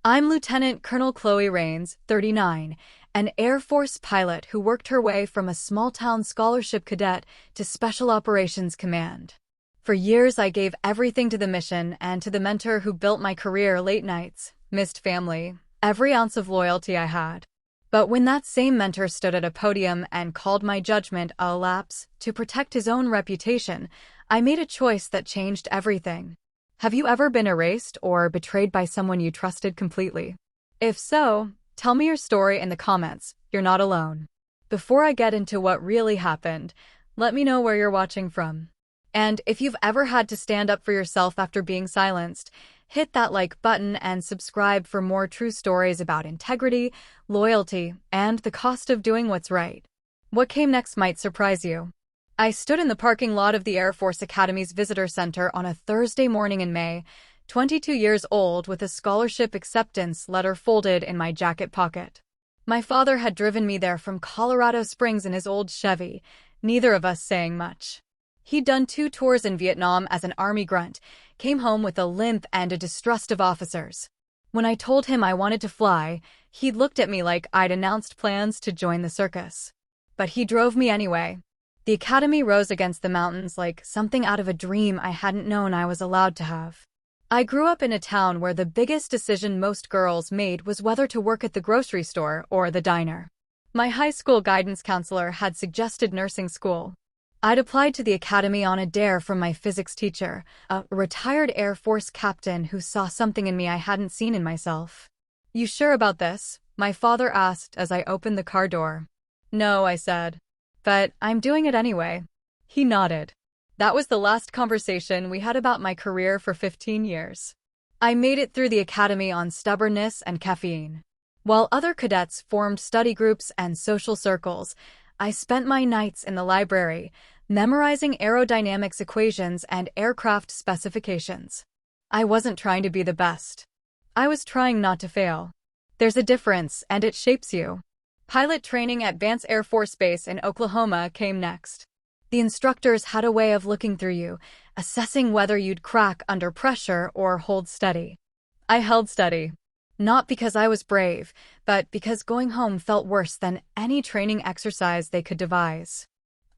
I'm Lieutenant Colonel Chloe Rains, 39, an Air Force pilot who worked her way from a small-town scholarship cadet to Special Operations Command. For years, I gave everything to the mission and to the mentor who built my career: late nights, missed family, every ounce of loyalty I had. But when that same mentor stood at a podium and called my judgment a lapse to protect his own reputation, I made a choice that changed everything. Have you ever been erased or betrayed by someone you trusted completely? If so, tell me your story in the comments. You're not alone. Before I get into what really happened, let me know where you're watching from. And if you've ever had to stand up for yourself after being silenced, hit that like button and subscribe for more true stories about integrity, loyalty, and the cost of doing what's right. What came next might surprise you. I stood in the parking lot of the Air Force Academy's Visitor Center on a Thursday morning in May, 22 years old, with a scholarship acceptance letter folded in my jacket pocket. My father had driven me there from Colorado Springs in his old Chevy, neither of us saying much. He'd done 2 tours in Vietnam as an Army grunt, came home with a limp and a distrust of officers. When I told him I wanted to fly, he'd looked at me like I'd announced plans to join the circus. But he drove me anyway. The academy rose against the mountains like something out of a dream I hadn't known I was allowed to have. I grew up in a town where the biggest decision most girls made was whether to work at the grocery store or the diner. My high school guidance counselor had suggested nursing school. I'd applied to the academy on a dare from my physics teacher, a retired Air Force captain who saw something in me I hadn't seen in myself. "You sure about this?" my father asked as I opened the car door. "No," I said. "But I'm doing it anyway." He nodded. That was the last conversation we had about my career for 15 years. I made it through the academy on stubbornness and caffeine. While other cadets formed study groups and social circles, I spent my nights in the library, memorizing aerodynamics equations and aircraft specifications. I wasn't trying to be the best. I was trying not to fail. There's a difference, and it shapes you. Pilot training at Vance Air Force Base in Oklahoma came next. The instructors had a way of looking through you, assessing whether you'd crack under pressure or hold steady. I held steady. Not because I was brave, but because going home felt worse than any training exercise they could devise.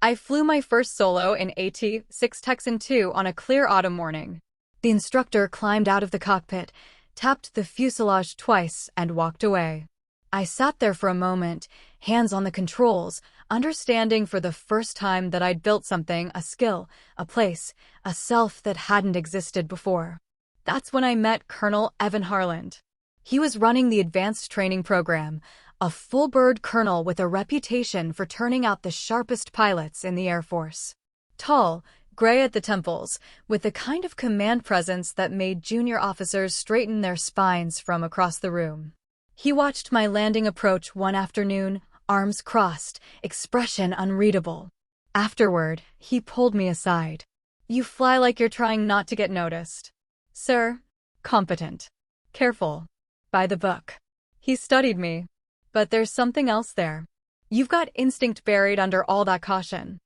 I flew my first solo in AT-6 Texan II on a clear autumn morning. The instructor climbed out of the cockpit, tapped the fuselage twice, and walked away. I sat there for a moment, hands on the controls, understanding for the first time that I'd built something, a skill, a place, a self that hadn't existed before. That's when I met Colonel Evan Harland. He was running the advanced training program, a full-bird colonel with a reputation for turning out the sharpest pilots in the Air Force. Tall, gray at the temples, with the kind of command presence that made junior officers straighten their spines from across the room. He watched my landing approach one afternoon, arms crossed, expression unreadable. Afterward, he pulled me aside. "You fly like you're trying not to get noticed." "Sir." "Competent. Careful. By the book." He studied me. "But there's something else there. You've got instinct buried under all that caution."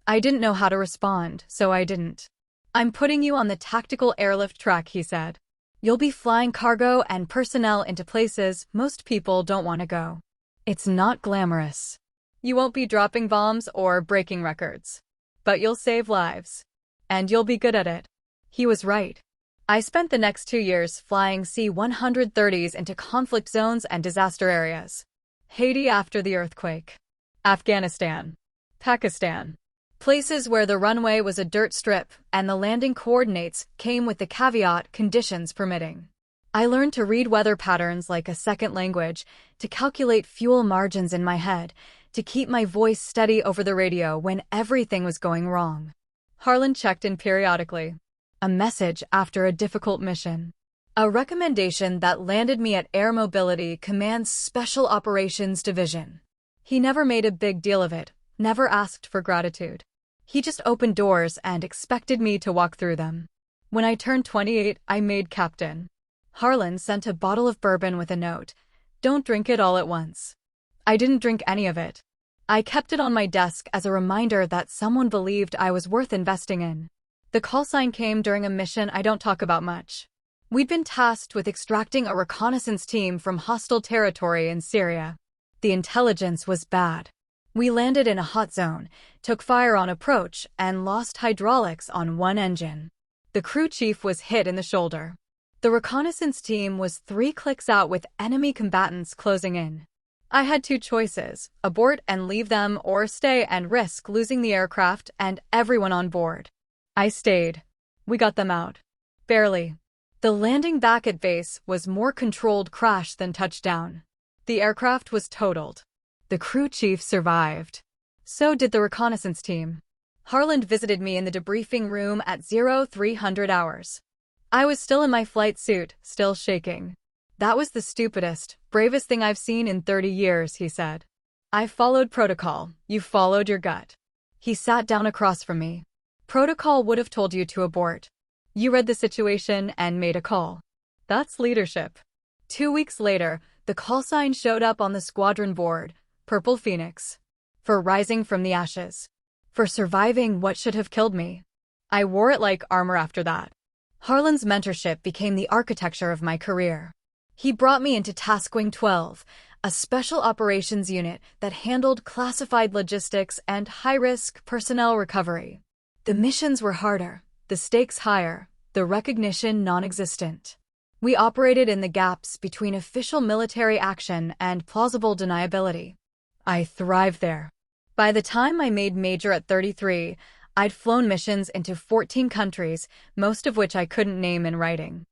I didn't know how to respond, so I didn't. "I'm putting you on the tactical airlift track," he said. "You'll be flying cargo and personnel into places most people don't want to go. It's not glamorous. You won't be dropping bombs or breaking records. But you'll save lives. And you'll be good at it." He was right. I spent the next 2 years flying C-130s into conflict zones and disaster areas. Haiti after the earthquake. Afghanistan. Pakistan. Places where the runway was a dirt strip and the landing coordinates came with the caveat conditions permitting. I learned to read weather patterns like a second language, to calculate fuel margins in my head, to keep my voice steady over the radio when everything was going wrong. Harlan checked in periodically. A message after a difficult mission. A recommendation that landed me at Air Mobility Command's Special Operations Division. He never made a big deal of it, never asked for gratitude. He just opened doors and expected me to walk through them. When I turned 28, I made captain. Harlan sent a bottle of bourbon with a note. "Don't drink it all at once." I didn't drink any of it. I kept it on my desk as a reminder that someone believed I was worth investing in. The call sign came during a mission I don't talk about much. We'd been tasked with extracting a reconnaissance team from hostile territory in Syria. The intelligence was bad. We landed in a hot zone, took fire on approach, and lost hydraulics on one engine. The crew chief was hit in the shoulder. The reconnaissance team was 3 clicks out with enemy combatants closing in. I had 2 choices: abort and leave them, or stay and risk losing the aircraft and everyone on board. I stayed. We got them out. Barely. The landing back at base was more controlled crash than touchdown. The aircraft was totaled. The crew chief survived. So did the reconnaissance team. Harland visited me in the debriefing room at 0300 hours. I was still in my flight suit, still shaking. "That was the stupidest, bravest thing I've seen in 30 years, he said. "I followed protocol. You followed your gut." He sat down across from me. "Protocol would have told you to abort. You read the situation and made a call. That's leadership." 2 weeks later, the call sign showed up on the squadron board: Purple Phoenix. For rising from the ashes. For surviving what should have killed me. I wore it like armor after that. Harland's mentorship became the architecture of my career. He brought me into Task Wing 12, a special operations unit that handled classified logistics and high-risk personnel recovery. The missions were harder, the stakes higher, the recognition non-existent. We operated in the gaps between official military action and plausible deniability. I thrived there. By the time I made Major at 33, I'd flown missions into 14 countries, most of which I couldn't name in writing.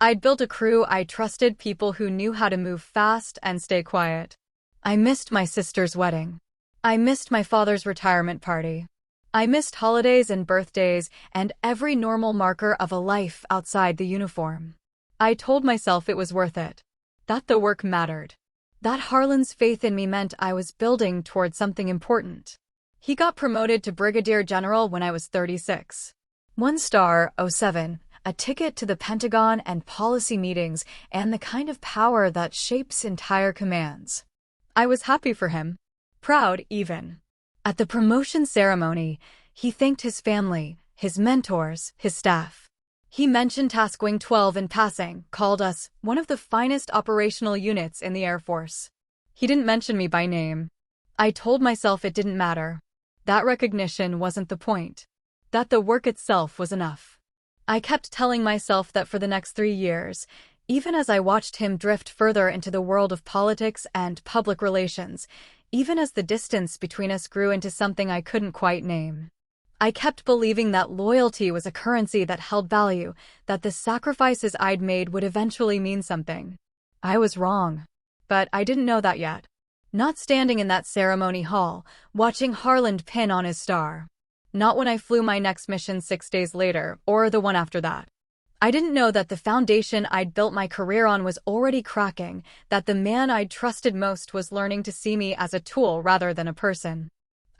I'd built a crew I trusted, people who knew how to move fast and stay quiet. I missed my sister's wedding. I missed my father's retirement party. I missed holidays and birthdays and every normal marker of a life outside the uniform. I told myself it was worth it. That the work mattered. That Harland's faith in me meant I was building toward something important. He got promoted to Brigadier General when I was 36. 1 star, 07, a ticket to the Pentagon and policy meetings, and the kind of power that shapes entire commands. I was happy for him. Proud, even. At the promotion ceremony, he thanked his family, his mentors, his staff. He mentioned Task Wing 12 in passing, called us one of the finest operational units in the Air Force. He didn't mention me by name. I told myself it didn't matter. That recognition wasn't the point. That the work itself was enough. I kept telling myself that for the next 3 years, even as I watched him drift further into the world of politics and public relations, even as the distance between us grew into something I couldn't quite name. I kept believing that loyalty was a currency that held value, that the sacrifices I'd made would eventually mean something. I was wrong. But I didn't know that yet. Not standing in that ceremony hall, watching Harland pin on his star. Not when I flew my next mission 6 days later, or the one after that. I didn't know that the foundation I'd built my career on was already cracking, that the man I'd trusted most was learning to see me as a tool rather than a person.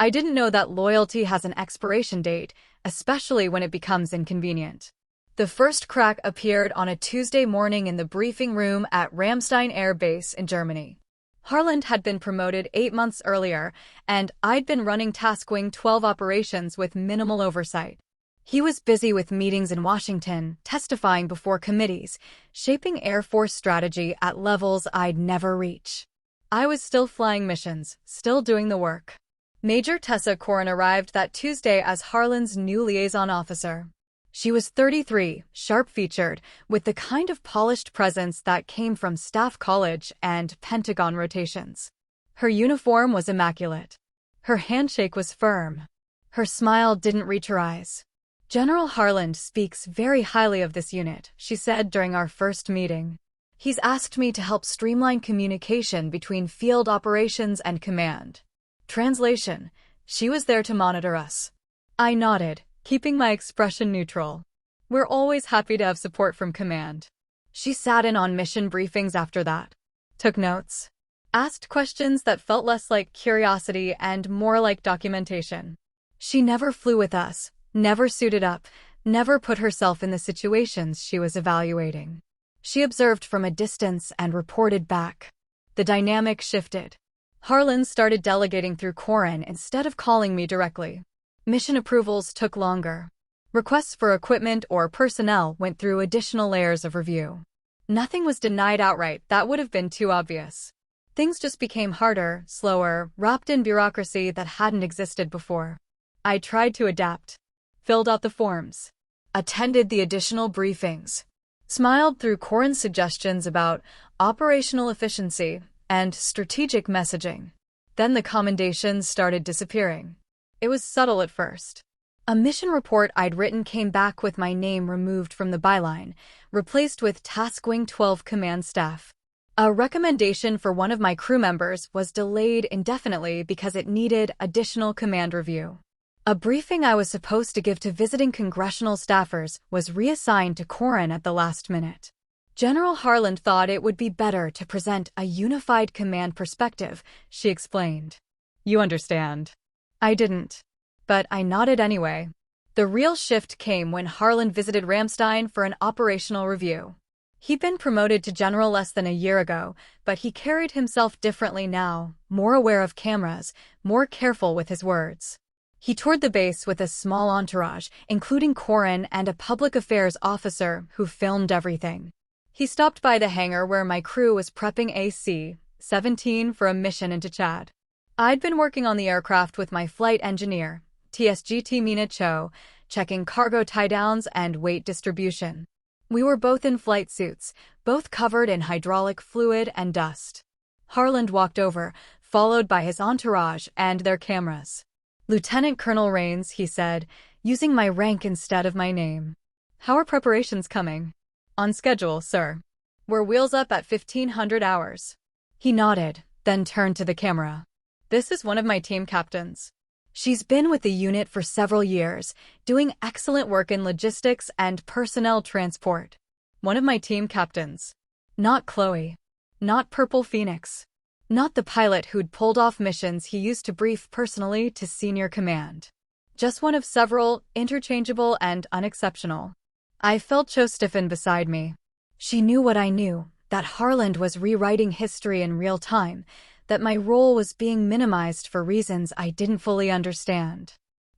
I didn't know that loyalty has an expiration date, especially when it becomes inconvenient. The first crack appeared on a Tuesday morning in the briefing room at Ramstein Air Base in Germany. Harland had been promoted 8 months earlier, and I'd been running Task Wing 12 operations with minimal oversight. He was busy with meetings in Washington, testifying before committees, shaping Air Force strategy at levels I'd never reach. I was still flying missions, still doing the work. Major Tessa Corin arrived that Tuesday as Harland's new liaison officer. She was 33, sharp-featured, with the kind of polished presence that came from staff college and Pentagon rotations. Her uniform was immaculate. Her handshake was firm. Her smile didn't reach her eyes. "General Harland speaks very highly of this unit," she said during our first meeting. "He's asked me to help streamline communication between field operations and command." Translation: she was there to monitor us. I nodded, keeping my expression neutral. "We're always happy to have support from command." She sat in on mission briefings after that. Took notes. Asked questions that felt less like curiosity and more like documentation. She never flew with us, never suited up, never put herself in the situations she was evaluating. She observed from a distance and reported back. The dynamic shifted. Harland started delegating through Corin instead of calling me directly. Mission approvals took longer. Requests for equipment or personnel went through additional layers of review. Nothing was denied outright, that would have been too obvious. Things just became harder, slower, wrapped in bureaucracy that hadn't existed before. I tried to adapt, filled out the forms, attended the additional briefings, smiled through Corin's suggestions about operational efficiency and strategic messaging. Then the commendations started disappearing. It was subtle at first. A mission report I'd written came back with my name removed from the byline, replaced with Task Wing 12 command staff. A recommendation for one of my crew members was delayed indefinitely because it needed additional command review. A briefing I was supposed to give to visiting congressional staffers was reassigned to Corin at the last minute. General Harland thought it would be better to present a unified command perspective, she explained. You understand. I didn't. But I nodded anyway. The real shift came when Harland visited Ramstein for an operational review. He'd been promoted to general less than a year ago, but he carried himself differently now, more aware of cameras, more careful with his words. He toured the base with a small entourage, including Corin and a public affairs officer who filmed everything. He stopped by the hangar where my crew was prepping AC-17 for a mission into Chad. I'd been working on the aircraft with my flight engineer, TSGT Mina Cho, checking cargo tie-downs and weight distribution. We were both in flight suits, both covered in hydraulic fluid and dust. Harland walked over, followed by his entourage and their cameras. Lieutenant Colonel Rains, he said, using my rank instead of my name. How are preparations coming? On schedule, sir. We're wheels up at 1500 hours. He nodded, then turned to the camera. This is one of my team captains. She's been with the unit for several years, doing excellent work in logistics and personnel transport. One of my team captains. Not Chloe. Not Purple Phoenix. Not the pilot who'd pulled off missions he used to brief personally to senior command. Just one of several, interchangeable and unexceptional. I felt Cho stiffen beside me. She knew what I knew, that Harland was rewriting history in real time, that my role was being minimized for reasons I didn't fully understand.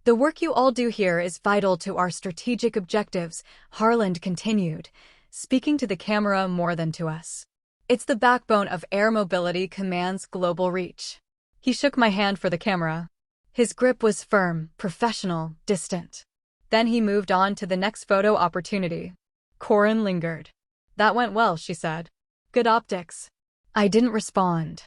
The work you all do here is vital to our strategic objectives, Harland continued, speaking to the camera more than to us. It's the backbone of Air Mobility Command's global reach. He shook my hand for the camera. His grip was firm, professional, distant. Then he moved on to the next photo opportunity. Corin lingered. That went well, she said. Good optics. I didn't respond.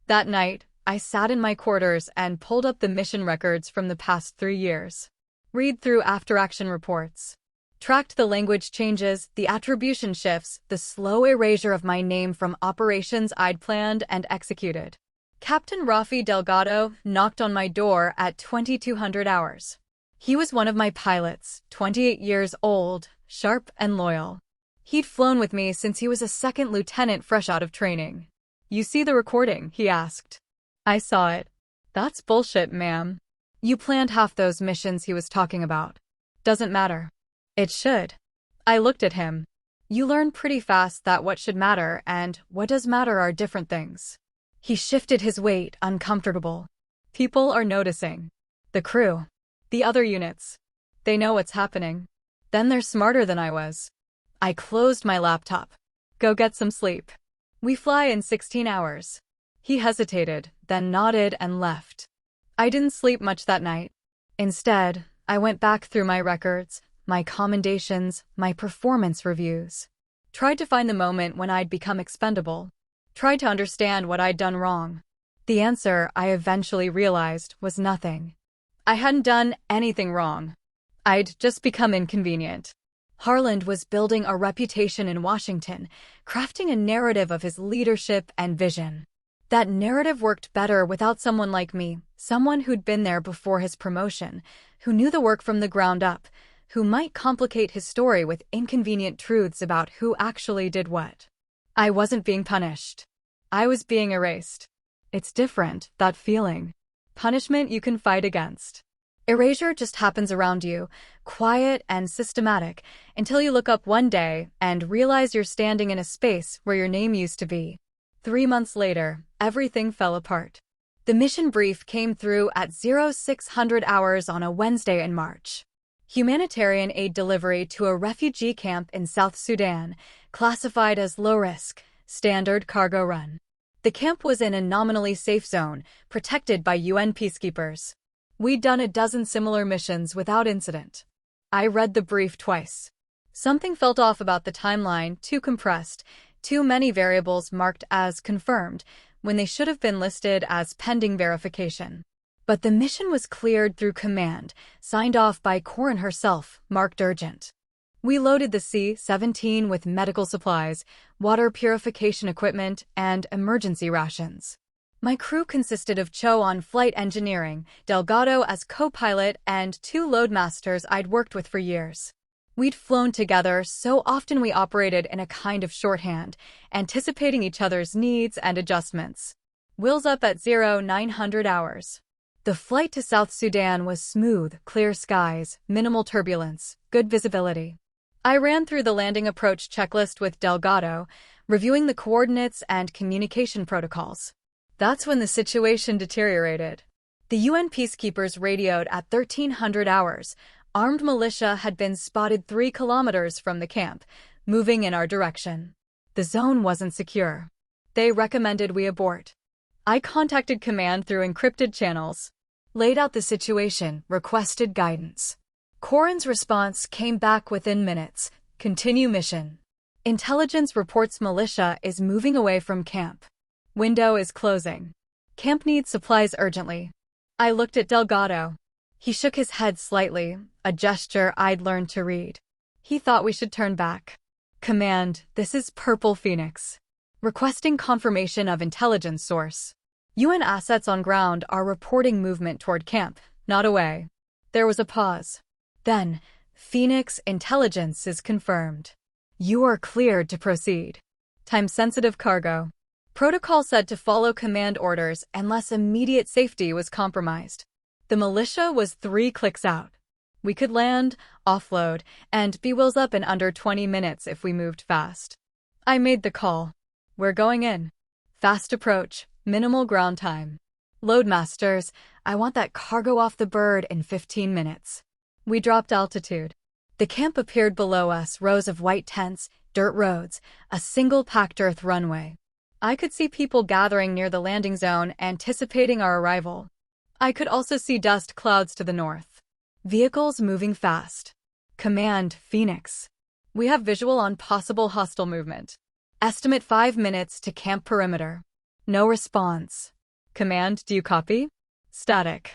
That night, I sat in my quarters and pulled up the mission records from the past 3 years. Read through after-action reports. Tracked the language changes, the attribution shifts, the slow erasure of my name from operations I'd planned and executed. Captain Rafi Delgado knocked on my door at 2200 hours. He was one of my pilots, 28 years old, sharp and loyal. He'd flown with me since he was a second lieutenant fresh out of training. You see the recording? He asked. I saw it. That's bullshit, ma'am. You planned half those missions he was talking about. Doesn't matter. It should. I looked at him. You learn pretty fast that what should matter and what does matter are different things. He shifted his weight, uncomfortable. People are noticing. The crew. The other units. They know what's happening. Then they're smarter than I was. I closed my laptop. Go get some sleep. We fly in 16 hours. He hesitated, then nodded and left. I didn't sleep much that night. Instead, I went back through my records, my commendations, my performance reviews. Tried to find the moment when I'd become expendable. Tried to understand what I'd done wrong. The answer, I eventually realized, was nothing. I hadn't done anything wrong. I'd just become inconvenient. Harland was building a reputation in Washington, crafting a narrative of his leadership and vision. That narrative worked better without someone like me, someone who'd been there before his promotion, who knew the work from the ground up, who might complicate his story with inconvenient truths about who actually did what. I wasn't being punished. I was being erased. It's different, that feeling. Punishment you can fight against. Erasure just happens around you, quiet and systematic, until you look up one day and realize you're standing in a space where your name used to be. 3 months later, everything fell apart. The mission brief came through at 0600 hours on a Wednesday in March. humanitarian aid delivery to a refugee camp in South Sudan, classified as low risk, standard cargo run. The camp was in a nominally safe zone, protected by UN peacekeepers. We'd done a dozen similar missions without incident. I read the brief twice. Something felt off about the timeline, too compressed, too many variables marked as confirmed, when they should have been listed as pending verification. But the mission was cleared through command, signed off by Corin herself, marked urgent. We loaded the C-17 with medical supplies, water purification equipment, and emergency rations. My crew consisted of Cho on flight engineering, Delgado as co-pilot, and 2 loadmasters I'd worked with for years. We'd flown together so often we operated in a kind of shorthand, anticipating each other's needs and adjustments. Wheels up at 0900 hours. The flight to South Sudan was smooth, clear skies, minimal turbulence, good visibility. I ran through the landing approach checklist with Delgado, reviewing the coordinates and communication protocols. That's when the situation deteriorated. The UN peacekeepers radioed at 1300 hours. Armed militia had been spotted 3 kilometers from the camp, moving in our direction. The zone wasn't secure. They recommended we abort. I contacted command through encrypted channels, laid out the situation, requested guidance. Corin's response came back within minutes. Continue mission. Intelligence reports militia is moving away from camp. Window is closing. Camp needs supplies urgently. I looked at Delgado. He shook his head slightly, a gesture I'd learned to read. He thought we should turn back. Command, this is Purple Phoenix. Requesting confirmation of intelligence source. UN assets on ground are reporting movement toward camp, not away. There was a pause. Then, Phoenix intelligence is confirmed. You are cleared to proceed. Time-sensitive cargo. Protocol said to follow command orders unless immediate safety was compromised. The militia was 3 clicks out. We could land, offload, and be wheels up in under 20 minutes if we moved fast. I made the call. We're going in. Fast approach, minimal ground time. Loadmasters, I want that cargo off the bird in 15 minutes. We dropped altitude. The camp appeared below us, rows of white tents, dirt roads, a single packed earth runway. I could see people gathering near the landing zone, anticipating our arrival. I could also see dust clouds to the north. Vehicles moving fast. Command, Phoenix. We have visual on possible hostile movement. Estimate 5 minutes to camp perimeter. No response. Command, do you copy? Static.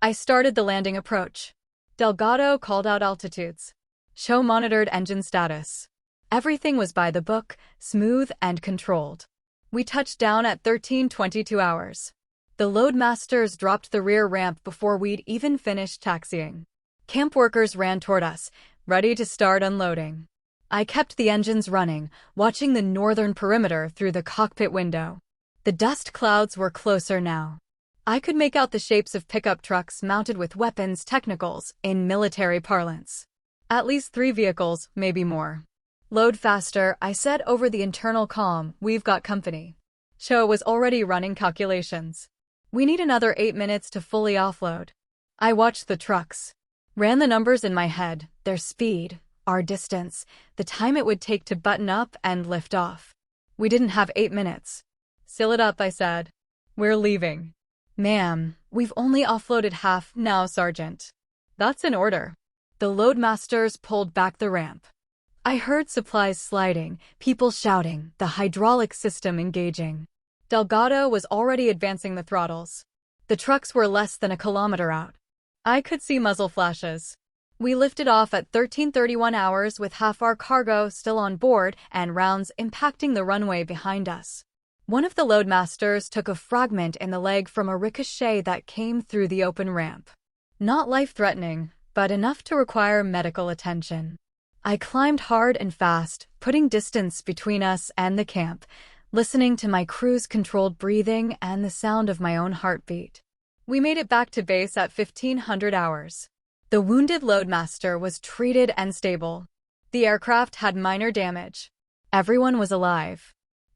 I started the landing approach. Delgado called out altitudes. Cho monitored engine status. Everything was by the book, smooth and controlled. We touched down at 13:22 hours. The loadmasters dropped the rear ramp before we'd even finished taxiing. Camp workers ran toward us, ready to start unloading. I kept the engines running, watching the northern perimeter through the cockpit window. The dust clouds were closer now. I could make out the shapes of pickup trucks mounted with weapons technicals in military parlance. At least 3 vehicles, maybe more. Load faster, I said over the internal comm, we've got company. Cho was already running calculations. We need another 8 minutes to fully offload. I watched the trucks. Ran the numbers in my head, their speed, our distance, the time it would take to button up and lift off. We didn't have 8 minutes. Seal it up, I said. We're leaving. Ma'am, we've only offloaded half now, Sergeant. That's an order. The loadmasters pulled back the ramp. I heard supplies sliding, people shouting, the hydraulic system engaging. Delgado was already advancing the throttles. The trucks were less than a kilometer out. I could see muzzle flashes. We lifted off at 13:31 hours with half our cargo still on board and rounds impacting the runway behind us. One of the loadmasters took a fragment in the leg from a ricochet that came through the open ramp. Not life-threatening, but enough to require medical attention. I climbed hard and fast, putting distance between us and the camp, listening to my crew's controlled breathing and the sound of my own heartbeat. We made it back to base at 1500 hours. The wounded loadmaster was treated and stable. The aircraft had minor damage. Everyone was alive.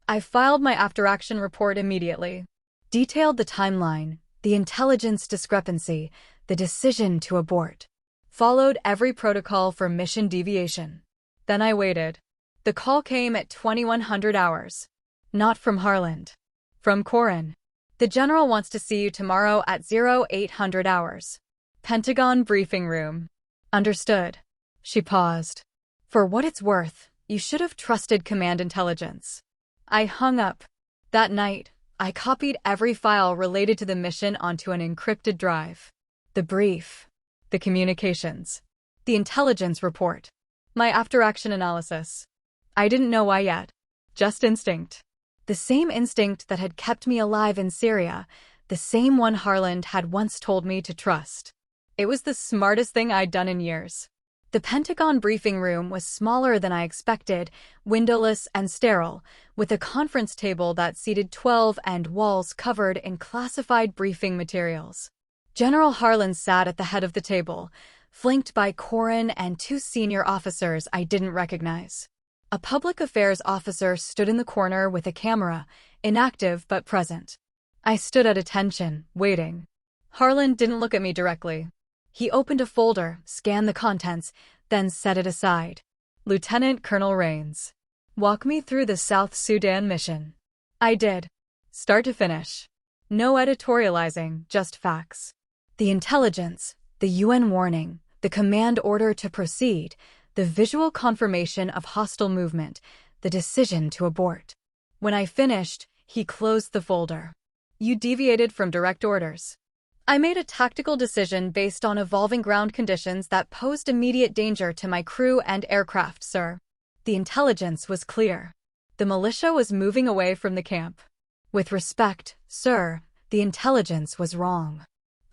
I filed my after-action report immediately. Detailed the timeline, the intelligence discrepancy, the decision to abort. Followed every protocol for mission deviation. Then I waited. The call came at 2100 hours. Not from Harland. From Corin. The general wants to see you tomorrow at 0800 hours. Pentagon briefing room. Understood. She paused. For what it's worth, you should have trusted command intelligence. I hung up. That night, I copied every file related to the mission onto an encrypted drive. The brief. The communications. The intelligence report. My after-action analysis. I didn't know why yet. Just instinct. The same instinct that had kept me alive in Syria, the same one Harland had once told me to trust. It was the smartest thing I'd done in years. The Pentagon briefing room was smaller than I expected, windowless and sterile, with a conference table that seated 12 and walls covered in classified briefing materials. General Harland sat at the head of the table, flanked by Corin and two senior officers I didn't recognize. A public affairs officer stood in the corner with a camera, inactive but present. I stood at attention, waiting. Harland didn't look at me directly. He opened a folder, scanned the contents, then set it aside. Lieutenant Colonel Rains. Walk me through the South Sudan mission. I did. Start to finish. No editorializing, just facts. The intelligence, the UN warning, the command order to proceed, the visual confirmation of hostile movement, the decision to abort. When I finished, he closed the folder. You deviated from direct orders. I made a tactical decision based on evolving ground conditions that posed immediate danger to my crew and aircraft, sir. The intelligence was clear. The militia was moving away from the camp. With respect, sir, the intelligence was wrong.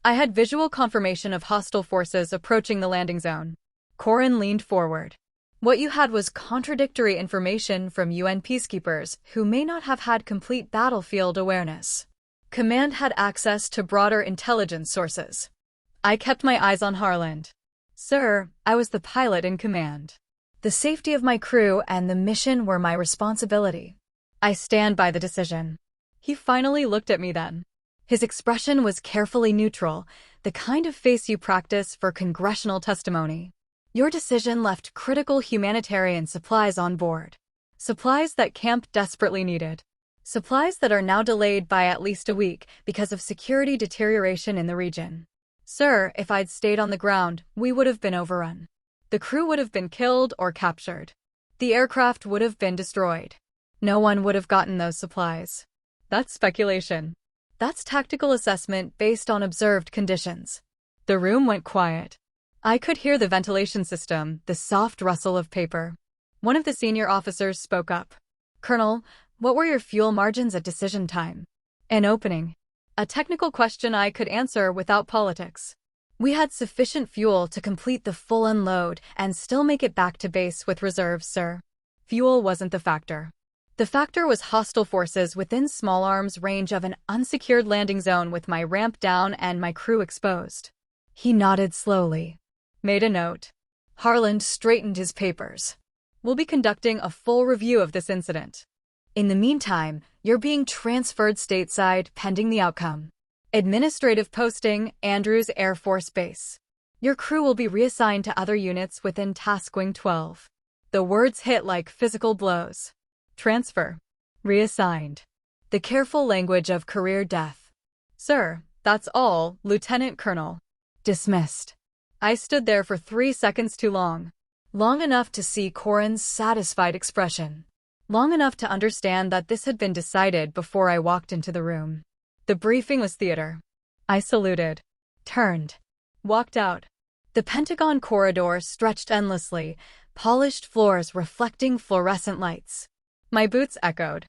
I had visual confirmation of hostile forces approaching the landing zone. Corin leaned forward. What you had was contradictory information from UN peacekeepers who may not have had complete battlefield awareness. Command had access to broader intelligence sources. I kept my eyes on Harland. Sir, I was the pilot in command. The safety of my crew and the mission were my responsibility. I stand by the decision. He finally looked at me then. His expression was carefully neutral, the kind of face you practice for congressional testimony. Your decision left critical humanitarian supplies on board. Supplies that camp desperately needed. Supplies that are now delayed by at least a week because of security deterioration in the region. Sir, if I'd stayed on the ground, we would have been overrun. The crew would have been killed or captured. The aircraft would have been destroyed. No one would have gotten those supplies. That's speculation. That's tactical assessment based on observed conditions. The room went quiet. I could hear the ventilation system, the soft rustle of paper. One of the senior officers spoke up. Colonel, what were your fuel margins at decision time? An opening. A technical question I could answer without politics. We had sufficient fuel to complete the full unload and still make it back to base with reserves, sir. Fuel wasn't the factor. The factor was hostile forces within small arms range of an unsecured landing zone with my ramp down and my crew exposed. He nodded slowly. Made a note. Harland straightened his papers. We'll be conducting a full review of this incident. In the meantime, you're being transferred stateside pending the outcome. Administrative posting, Andrews Air Force Base. Your crew will be reassigned to other units within Task Wing 12. The words hit like physical blows. Transfer. Reassigned. The careful language of career death. Sir, that's all, Lieutenant Colonel. Dismissed. I stood there for 3 seconds too long. Long enough to see Corin's satisfied expression. Long enough to understand that this had been decided before I walked into the room. The briefing was theater. I saluted. Turned. Walked out. The Pentagon corridor stretched endlessly, polished floors reflecting fluorescent lights. My boots echoed.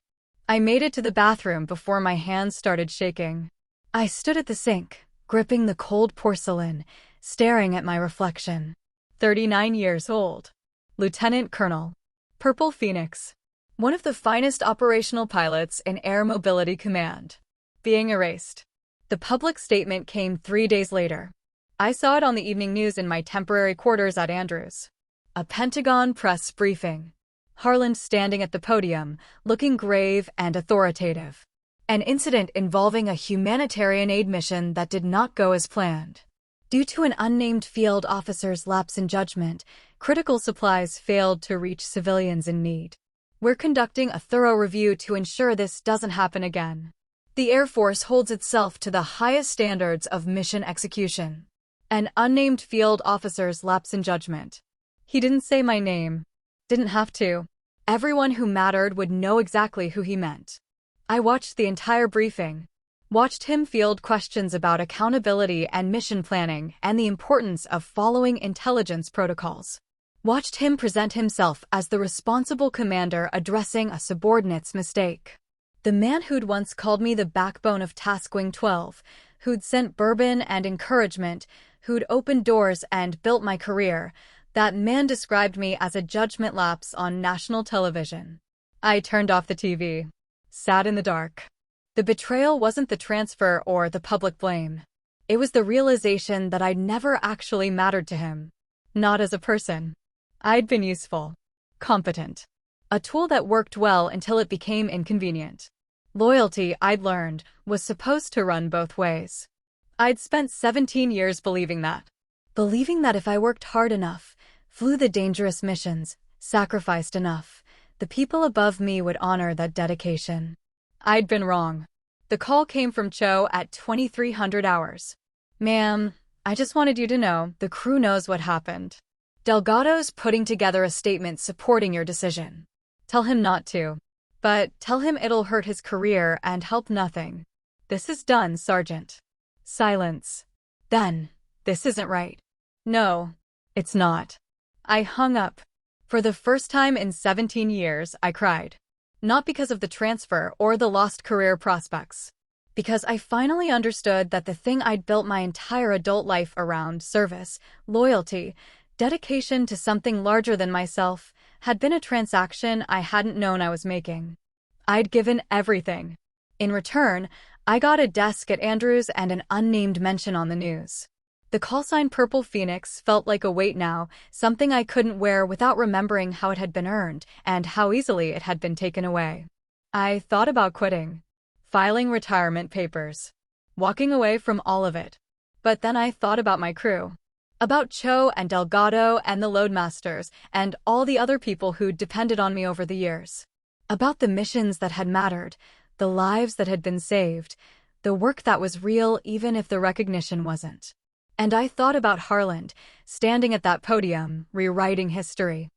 I made it to the bathroom before my hands started shaking. I stood at the sink, gripping the cold porcelain, staring at my reflection. 39 years old. Lieutenant Colonel. Purple Phoenix. One of the finest operational pilots in Air Mobility Command. Being erased. The public statement came 3 days later. I saw it on the evening news in my temporary quarters at Andrews. A Pentagon press briefing. Harland standing at the podium, looking grave and authoritative. An incident involving a humanitarian aid mission that did not go as planned. Due to an unnamed field officer's lapse in judgment, critical supplies failed to reach civilians in need. We're conducting a thorough review to ensure this doesn't happen again. The Air Force holds itself to the highest standards of mission execution. An unnamed field officer's lapse in judgment. He didn't say my name. Didn't have to. Everyone who mattered would know exactly who he meant. I watched the entire briefing. Watched him field questions about accountability and mission planning and the importance of following intelligence protocols. Watched him present himself as the responsible commander addressing a subordinate's mistake. The man who'd once called me the backbone of Task Wing 12, who'd sent bourbon and encouragement, who'd opened doors and built my career, that man described me as a judgment lapse on national television. I turned off the TV. Sat in the dark. The betrayal wasn't the transfer or the public blame. It was the realization that I'd never actually mattered to him. Not as a person. I'd been useful. Competent. A tool that worked well until it became inconvenient. Loyalty, I'd learned, was supposed to run both ways. I'd spent 17 years believing that. Believing that if I worked hard enough, flew the dangerous missions, sacrificed enough, the people above me would honor that dedication. I'd been wrong. The call came from Cho at 2300 hours. Ma'am, I just wanted you to know the crew knows what happened. Delgado's putting together a statement supporting your decision. Tell him not to. But tell him it'll hurt his career and help nothing. This is done, Sergeant. Silence. Then, this isn't right. No, it's not. I hung up. For the first time in 17 years, I cried. Not because of the transfer or the lost career prospects. Because I finally understood that the thing I'd built my entire adult life around, service, loyalty, dedication to something larger than myself, had been a transaction I hadn't known I was making. I'd given everything. In return, I got a desk at Andrews and an unnamed mention on the news. The callsign Purple Phoenix felt like a weight now, something I couldn't wear without remembering how it had been earned and how easily it had been taken away. I thought about quitting, filing retirement papers, walking away from all of it. But then I thought about my crew, about Cho and Delgado and the Loadmasters and all the other people who'd depended on me over the years, about the missions that had mattered, the lives that had been saved, the work that was real even if the recognition wasn't. And I thought about Harland, standing at that podium, rewriting history.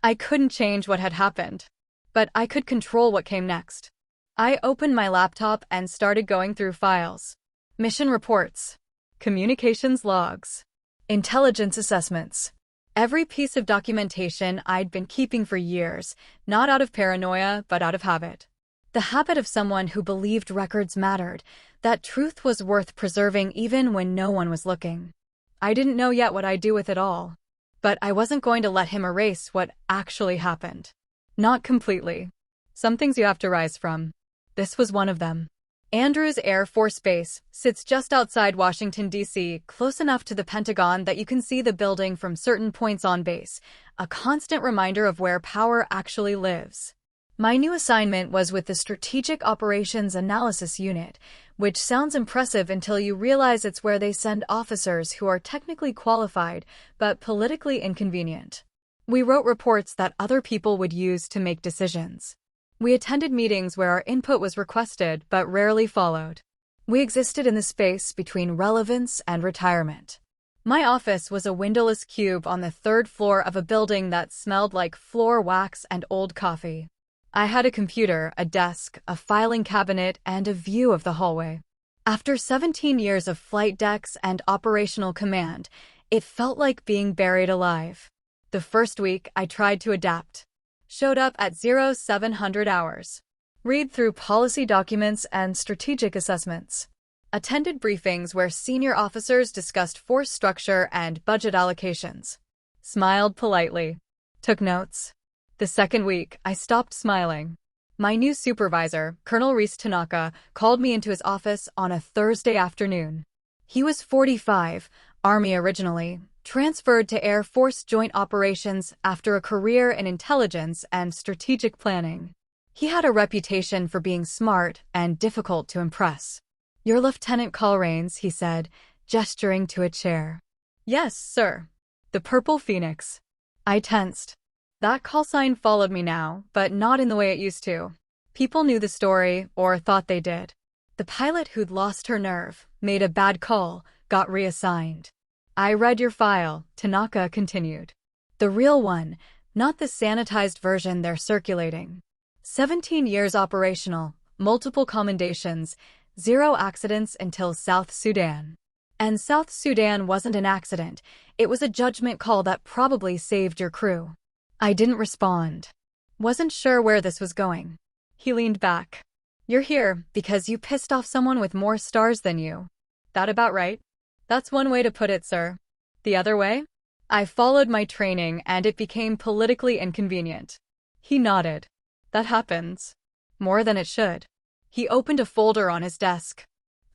I couldn't change what had happened, but I could control what came next. I opened my laptop and started going through files. Mission reports, communications logs, intelligence assessments. Every piece of documentation I'd been keeping for years, not out of paranoia, but out of habit. The habit of someone who believed records mattered, that truth was worth preserving even when no one was looking. I didn't know yet what I'd do with it all. But I wasn't going to let him erase what actually happened. Not completely. Some things you have to rise from. This was one of them. Andrews Air Force Base sits just outside Washington, D.C., close enough to the Pentagon that you can see the building from certain points on base, a constant reminder of where power actually lives. My new assignment was with the Strategic Operations Analysis Unit, which sounds impressive until you realize it's where they send officers who are technically qualified but politically inconvenient. We wrote reports that other people would use to make decisions. We attended meetings where our input was requested but rarely followed. We existed in the space between relevance and retirement. My office was a windowless cube on the third floor of a building that smelled like floor wax and old coffee. I had a computer, a desk, a filing cabinet, and a view of the hallway. After 17 years of flight decks and operational command, it felt like being buried alive. The first week, I tried to adapt. Showed up at 0700 hours. Read through policy documents and strategic assessments. Attended briefings where senior officers discussed force structure and budget allocations. Smiled politely. Took notes. The second week, I stopped smiling. My new supervisor, Colonel Reese Tanaka, called me into his office on a Thursday afternoon. He was 45, Army originally, transferred to Air Force Joint Operations after a career in intelligence and strategic planning. He had a reputation for being smart and difficult to impress. "You're Lieutenant Colrains," he said, gesturing to a chair. Yes, sir. The Purple Phoenix. I tensed. That call sign followed me now, but not in the way it used to. People knew the story, or thought they did. The pilot who'd lost her nerve, made a bad call, got reassigned. I read your file, Tanaka continued. The real one, not the sanitized version they're circulating. 17 years operational, multiple commendations, 0 accidents until South Sudan. And South Sudan wasn't an accident, it was a judgment call that probably saved your crew. I didn't respond. Wasn't sure where this was going. He leaned back. You're here because you pissed off someone with more stars than you. That about right? That's one way to put it, sir. The other way? I followed my training and it became politically inconvenient. He nodded. That happens. More than it should. He opened a folder on his desk.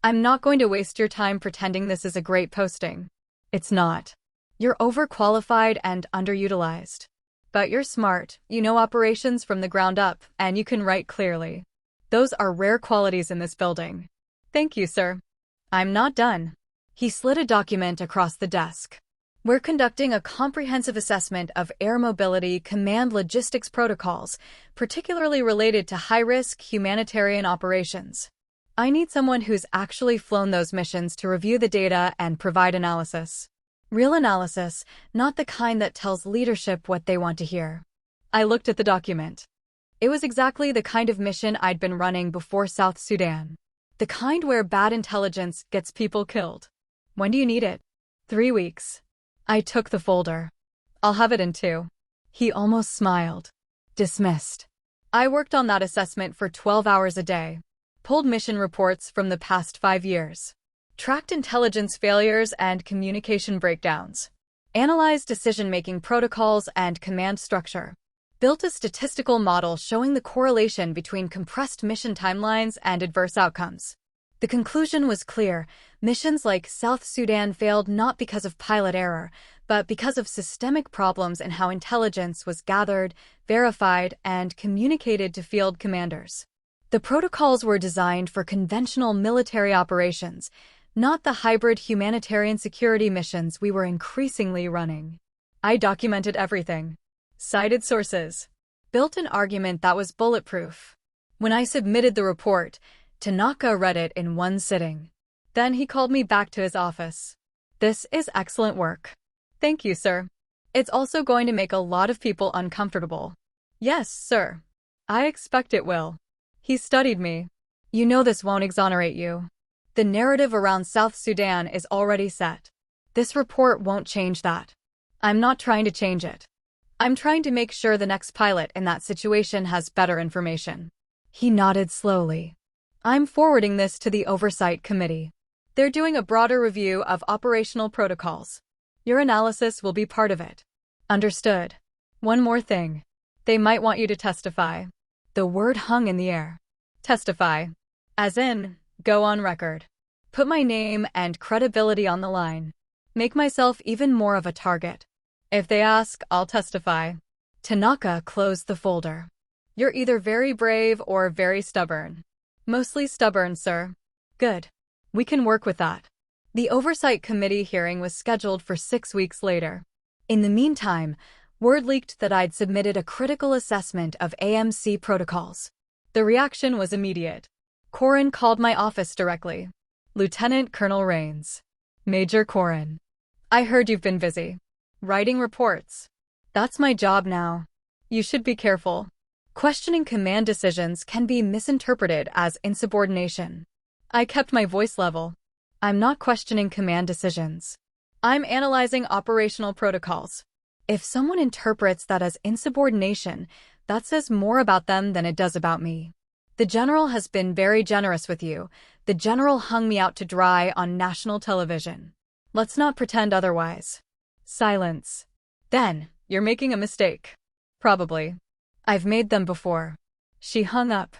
I'm not going to waste your time pretending this is a great posting. It's not. You're overqualified and underutilized. But you're smart, you know operations from the ground up, and you can write clearly. Those are rare qualities in this building. Thank you, sir. I'm not done. He slid a document across the desk. We're conducting a comprehensive assessment of air mobility command logistics protocols, particularly related to high-risk humanitarian operations. I need someone who's actually flown those missions to review the data and provide analysis. Real analysis, not the kind that tells leadership what they want to hear. I looked at the document. It was exactly the kind of mission I'd been running before South Sudan. The kind where bad intelligence gets people killed. When do you need it? 3 weeks. I took the folder. I'll have it in 2. He almost smiled. Dismissed. I worked on that assessment for 12 hours a day. Pulled mission reports from the past 5 years. Tracked intelligence failures and communication breakdowns. Analyzed decision-making protocols and command structure. Built a statistical model showing the correlation between compressed mission timelines and adverse outcomes. The conclusion was clear. Missions like South Sudan failed not because of pilot error, but because of systemic problems in how intelligence was gathered, verified, and communicated to field commanders. The protocols were designed for conventional military operations, not the hybrid humanitarian security missions we were increasingly running. I documented everything. Cited sources. Built an argument that was bulletproof. When I submitted the report, Tanaka read it in one sitting. Then he called me back to his office. This is excellent work. Thank you, sir. It's also going to make a lot of people uncomfortable. Yes, sir. I expect it will. He studied me. You know this won't exonerate you. The narrative around South Sudan is already set. This report won't change that. I'm not trying to change it. I'm trying to make sure the next pilot in that situation has better information. He nodded slowly. I'm forwarding this to the Oversight Committee. They're doing a broader review of operational protocols. Your analysis will be part of it. Understood. One more thing. They might want you to testify. The word hung in the air. Testify. As in, go on record. Put my name and credibility on the line. Make myself even more of a target. If they ask, I'll testify. Tanaka closed the folder. You're either very brave or very stubborn. Mostly stubborn, sir. Good. We can work with that. The Oversight Committee hearing was scheduled for 6 weeks later. In the meantime, word leaked that I'd submitted a critical assessment of AMC protocols. The reaction was immediate. Corin called my office directly. Lieutenant Colonel Rains. Major Corin. I heard you've been busy. Writing reports. That's my job now. You should be careful. Questioning command decisions can be misinterpreted as insubordination. I kept my voice level. I'm not questioning command decisions. I'm analyzing operational protocols. If someone interprets that as insubordination, that says more about them than it does about me. The general has been very generous with you. The general hung me out to dry on national television. Let's not pretend otherwise. Silence. Then, you're making a mistake. Probably. I've made them before. She hung up.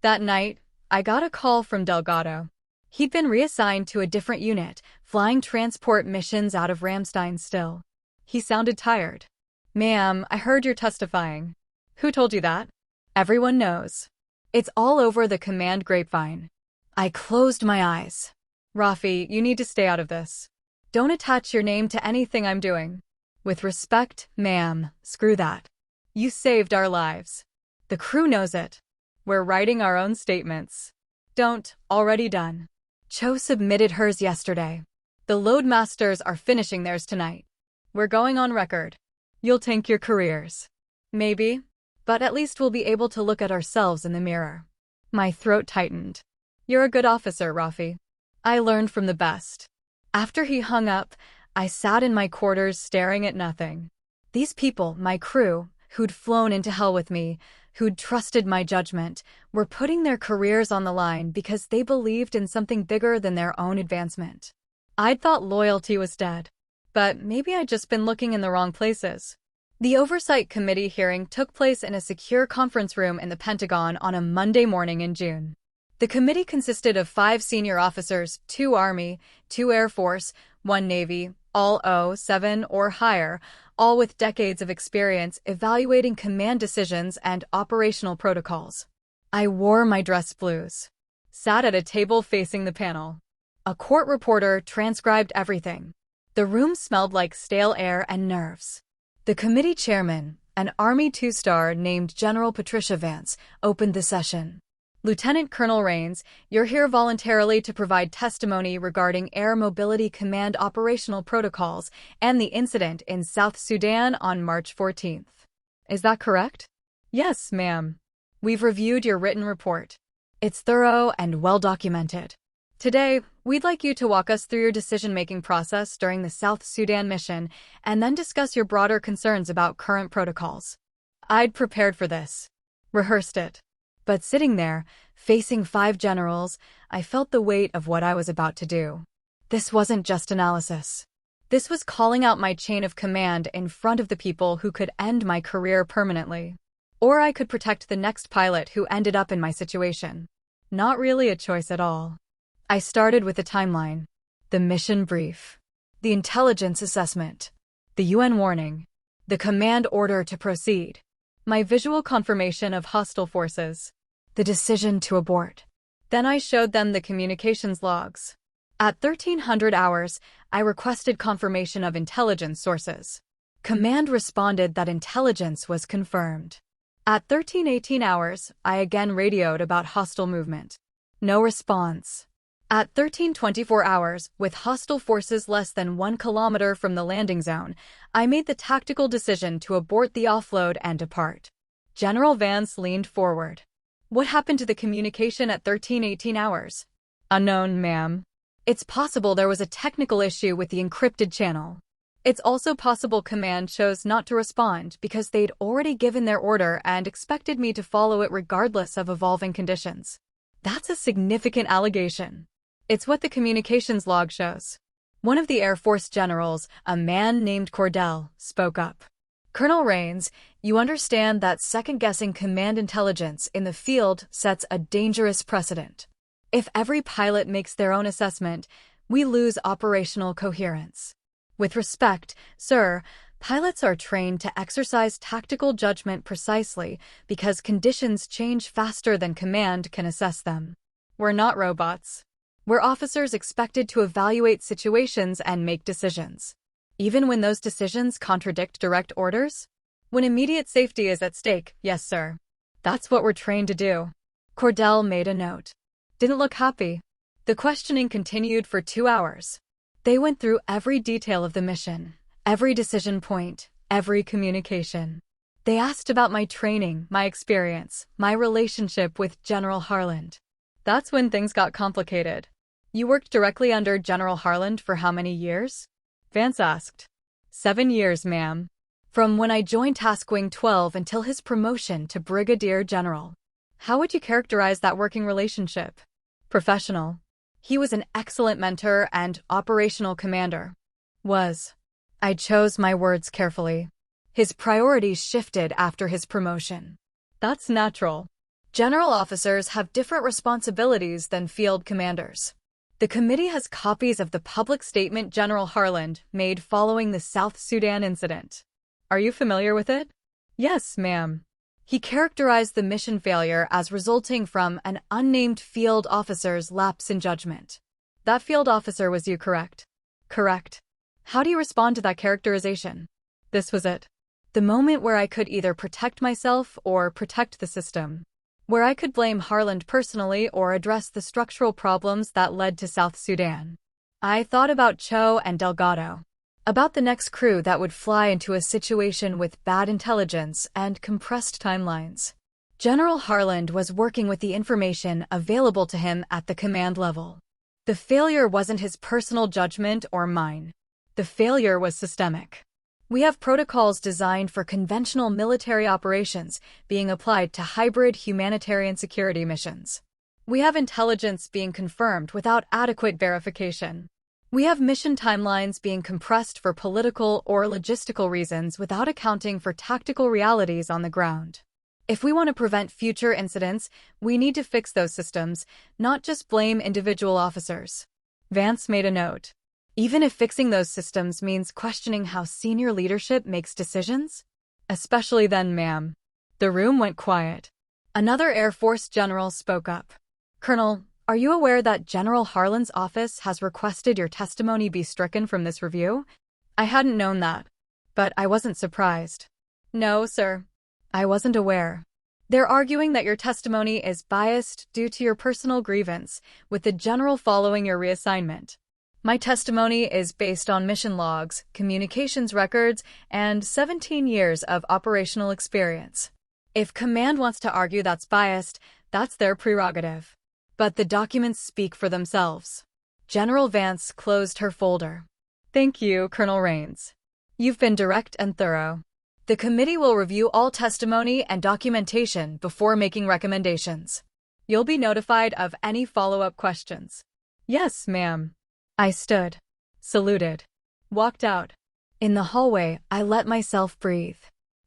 That night, I got a call from Delgado. He'd been reassigned to a different unit, flying transport missions out of Ramstein still. He sounded tired. Ma'am, I heard you're testifying. Who told you that? Everyone knows. It's all over the command grapevine. I closed my eyes. Rafi, you need to stay out of this. Don't attach your name to anything I'm doing. With respect, ma'am, screw that. You saved our lives. The crew knows it. We're writing our own statements. Don't, already done. Cho submitted hers yesterday. The Loadmasters are finishing theirs tonight. We're going on record. You'll tank your careers. Maybe, but at least we'll be able to look at ourselves in the mirror. My throat tightened. You're a good officer, Rafi. I learned from the best. After he hung up, I sat in my quarters staring at nothing. These people, my crew, who'd flown into hell with me, who'd trusted my judgment, were putting their careers on the line because they believed in something bigger than their own advancement. I'd thought loyalty was dead. But maybe I'd just been looking in the wrong places. The Oversight Committee hearing took place in a secure conference room in the Pentagon on a Monday morning in June. The committee consisted of 5 senior officers, 2 Army, 2 Air Force, 1 Navy, all O7 or higher, all with decades of experience evaluating command decisions and operational protocols. I wore my dress blues. Sat at a table facing the panel. A court reporter transcribed everything. The room smelled like stale air and nerves. The committee chairman, an Army 2-star named General Patricia Vance, opened the session. Lieutenant Colonel Rains, you're here voluntarily to provide testimony regarding Air Mobility Command operational protocols and the incident in South Sudan on March 14th. Is that correct? Yes, ma'am. We've reviewed your written report. It's thorough and well documented. Today, we'd like you to walk us through your decision-making process during the South Sudan mission and then discuss your broader concerns about current protocols. I'd prepared for this. Rehearsed it. But sitting there, facing 5 generals, I felt the weight of what I was about to do. This wasn't just analysis. This was calling out my chain of command in front of the people who could end my career permanently. Or I could protect the next pilot who ended up in my situation. Not really a choice at all. I started with the timeline, the mission brief, the intelligence assessment, the UN warning, the command order to proceed, my visual confirmation of hostile forces, the decision to abort. Then I showed them the communications logs. At 1300 hours, I requested confirmation of intelligence sources. Command responded that intelligence was confirmed. At 1318 hours, I again radioed about hostile movement. No response. At 1324 hours, with hostile forces less than 1 kilometer from the landing zone, I made the tactical decision to abort the offload and depart. General Vance leaned forward. What happened to the communication at 1318 hours? Unknown, ma'am. It's possible there was a technical issue with the encrypted channel. It's also possible command chose not to respond because they'd already given their order and expected me to follow it regardless of evolving conditions. That's a significant allegation. It's what the communications log shows. One of the Air Force generals, a man named Cordell, spoke up. Colonel Rains, you understand that second-guessing command intelligence in the field sets a dangerous precedent. If every pilot makes their own assessment, we lose operational coherence. With respect, sir, pilots are trained to exercise tactical judgment precisely because conditions change faster than command can assess them. We're not robots. We're officers expected to evaluate situations and make decisions. Even when those decisions contradict direct orders? When immediate safety is at stake, yes, sir. That's what we're trained to do. Cordell made a note. Didn't look happy. The questioning continued for 2 hours. They went through every detail of the mission, every decision point, every communication. They asked about my training, my experience, my relationship with General Harland. That's when things got complicated. You worked directly under General Harland for how many years? Vance asked. 7 years, ma'am. From when I joined Task Wing 12 until his promotion to Brigadier General. How would you characterize that working relationship? Professional. He was an excellent mentor and operational commander. I chose my words carefully. His priorities shifted after his promotion. That's natural. General officers have different responsibilities than field commanders. The committee has copies of the public statement General Harland made following the South Sudan incident. Are you familiar with it? Yes, ma'am. He characterized the mission failure as resulting from an unnamed field officer's lapse in judgment. That field officer was you, correct? Correct. How do you respond to that characterization? This was it. The moment where I could either protect myself or protect the system. Where I could blame Harland personally or address the structural problems that led to South Sudan. I thought about Cho and Delgado. About the next crew that would fly into a situation with bad intelligence and compressed timelines. General Harland was working with the information available to him at the command level. The failure wasn't his personal judgment or mine. The failure was systemic. We have protocols designed for conventional military operations being applied to hybrid humanitarian security missions. We have intelligence being confirmed without adequate verification. We have mission timelines being compressed for political or logistical reasons without accounting for tactical realities on the ground. If we want to prevent future incidents, we need to fix those systems, not just blame individual officers. Vance made a note. Even if fixing those systems means questioning how senior leadership makes decisions? Especially then, ma'am. The room went quiet. Another Air Force general spoke up. Colonel, are you aware that General Harland's office has requested your testimony be stricken from this review? I hadn't known that. But I wasn't surprised. No, sir. I wasn't aware. They're arguing that your testimony is biased due to your personal grievance, with the general following your reassignment. My testimony is based on mission logs, communications records, and 17 years of operational experience. If command wants to argue that's biased, that's their prerogative. But the documents speak for themselves. General Vance closed her folder. Thank you, Colonel Rains. You've been direct and thorough. The committee will review all testimony and documentation before making recommendations. You'll be notified of any follow-up questions. Yes, ma'am. I stood, saluted, walked out. In the hallway, I let myself breathe.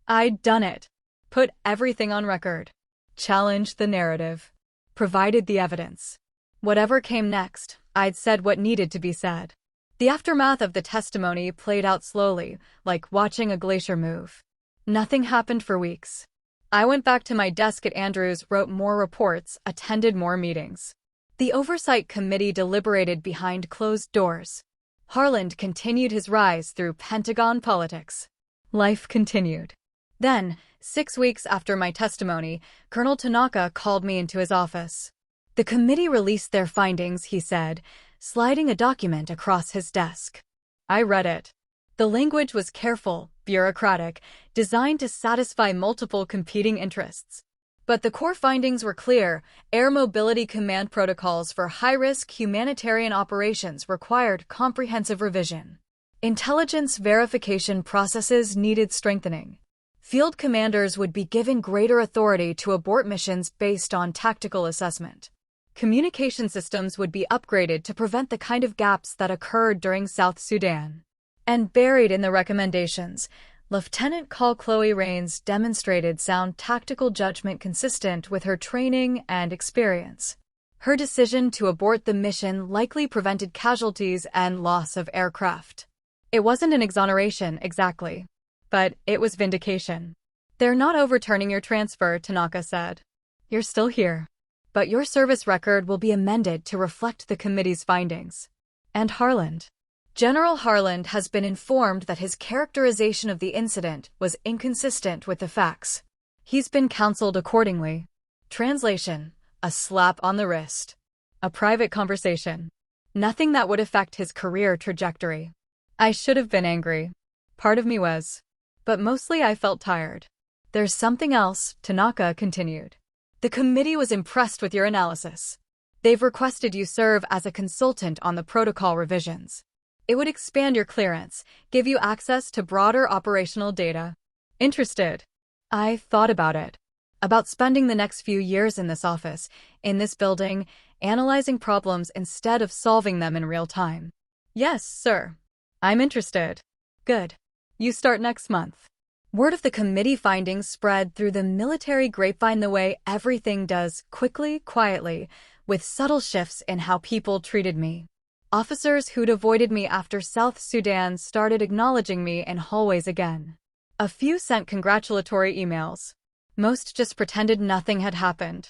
I'd done it. Put everything on record. Challenged the narrative. Provided the evidence. Whatever came next, I'd said what needed to be said. The aftermath of the testimony played out slowly, like watching a glacier move. Nothing happened for weeks. I went back to my desk at Andrews, wrote more reports, attended more meetings. The Oversight Committee deliberated behind closed doors. Harland continued his rise through Pentagon politics. Life continued. Then, 6 weeks after my testimony, Colonel Tanaka called me into his office. The committee released their findings, he said, sliding a document across his desk. I read it. The language was careful, bureaucratic, designed to satisfy multiple competing interests. But the core findings were clear. Air Mobility Command protocols for high-risk humanitarian operations required comprehensive revision. Intelligence verification processes needed strengthening. Field commanders would be given greater authority to abort missions based on tactical assessment. Communication systems would be upgraded to prevent the kind of gaps that occurred during South Sudan. And buried in the recommendations, Lieutenant Col Chloe Rains demonstrated sound tactical judgment consistent with her training and experience. Her decision to abort the mission likely prevented casualties and loss of aircraft. It wasn't an exoneration, exactly. But it was vindication. They're not overturning your transfer, Tanaka said. You're still here. But your service record will be amended to reflect the committee's findings. And Harland. General Harland has been informed that his characterization of the incident was inconsistent with the facts. He's been counseled accordingly. Translation: a slap on the wrist. A private conversation. Nothing that would affect his career trajectory. I should have been angry. Part of me was. But mostly I felt tired. There's something else, Tanaka continued. The committee was impressed with your analysis. They've requested you serve as a consultant on the protocol revisions. It would expand your clearance, give you access to broader operational data. Interested? I thought about it. About spending the next few years in this office, in this building, analyzing problems instead of solving them in real time. Yes, sir. I'm interested. Good. You start next month. Word of the committee findings spread through the military grapevine the way everything does, quickly, quietly, with subtle shifts in how people treated me. Officers who'd avoided me after South Sudan started acknowledging me in hallways again. A few sent congratulatory emails. Most just pretended nothing had happened.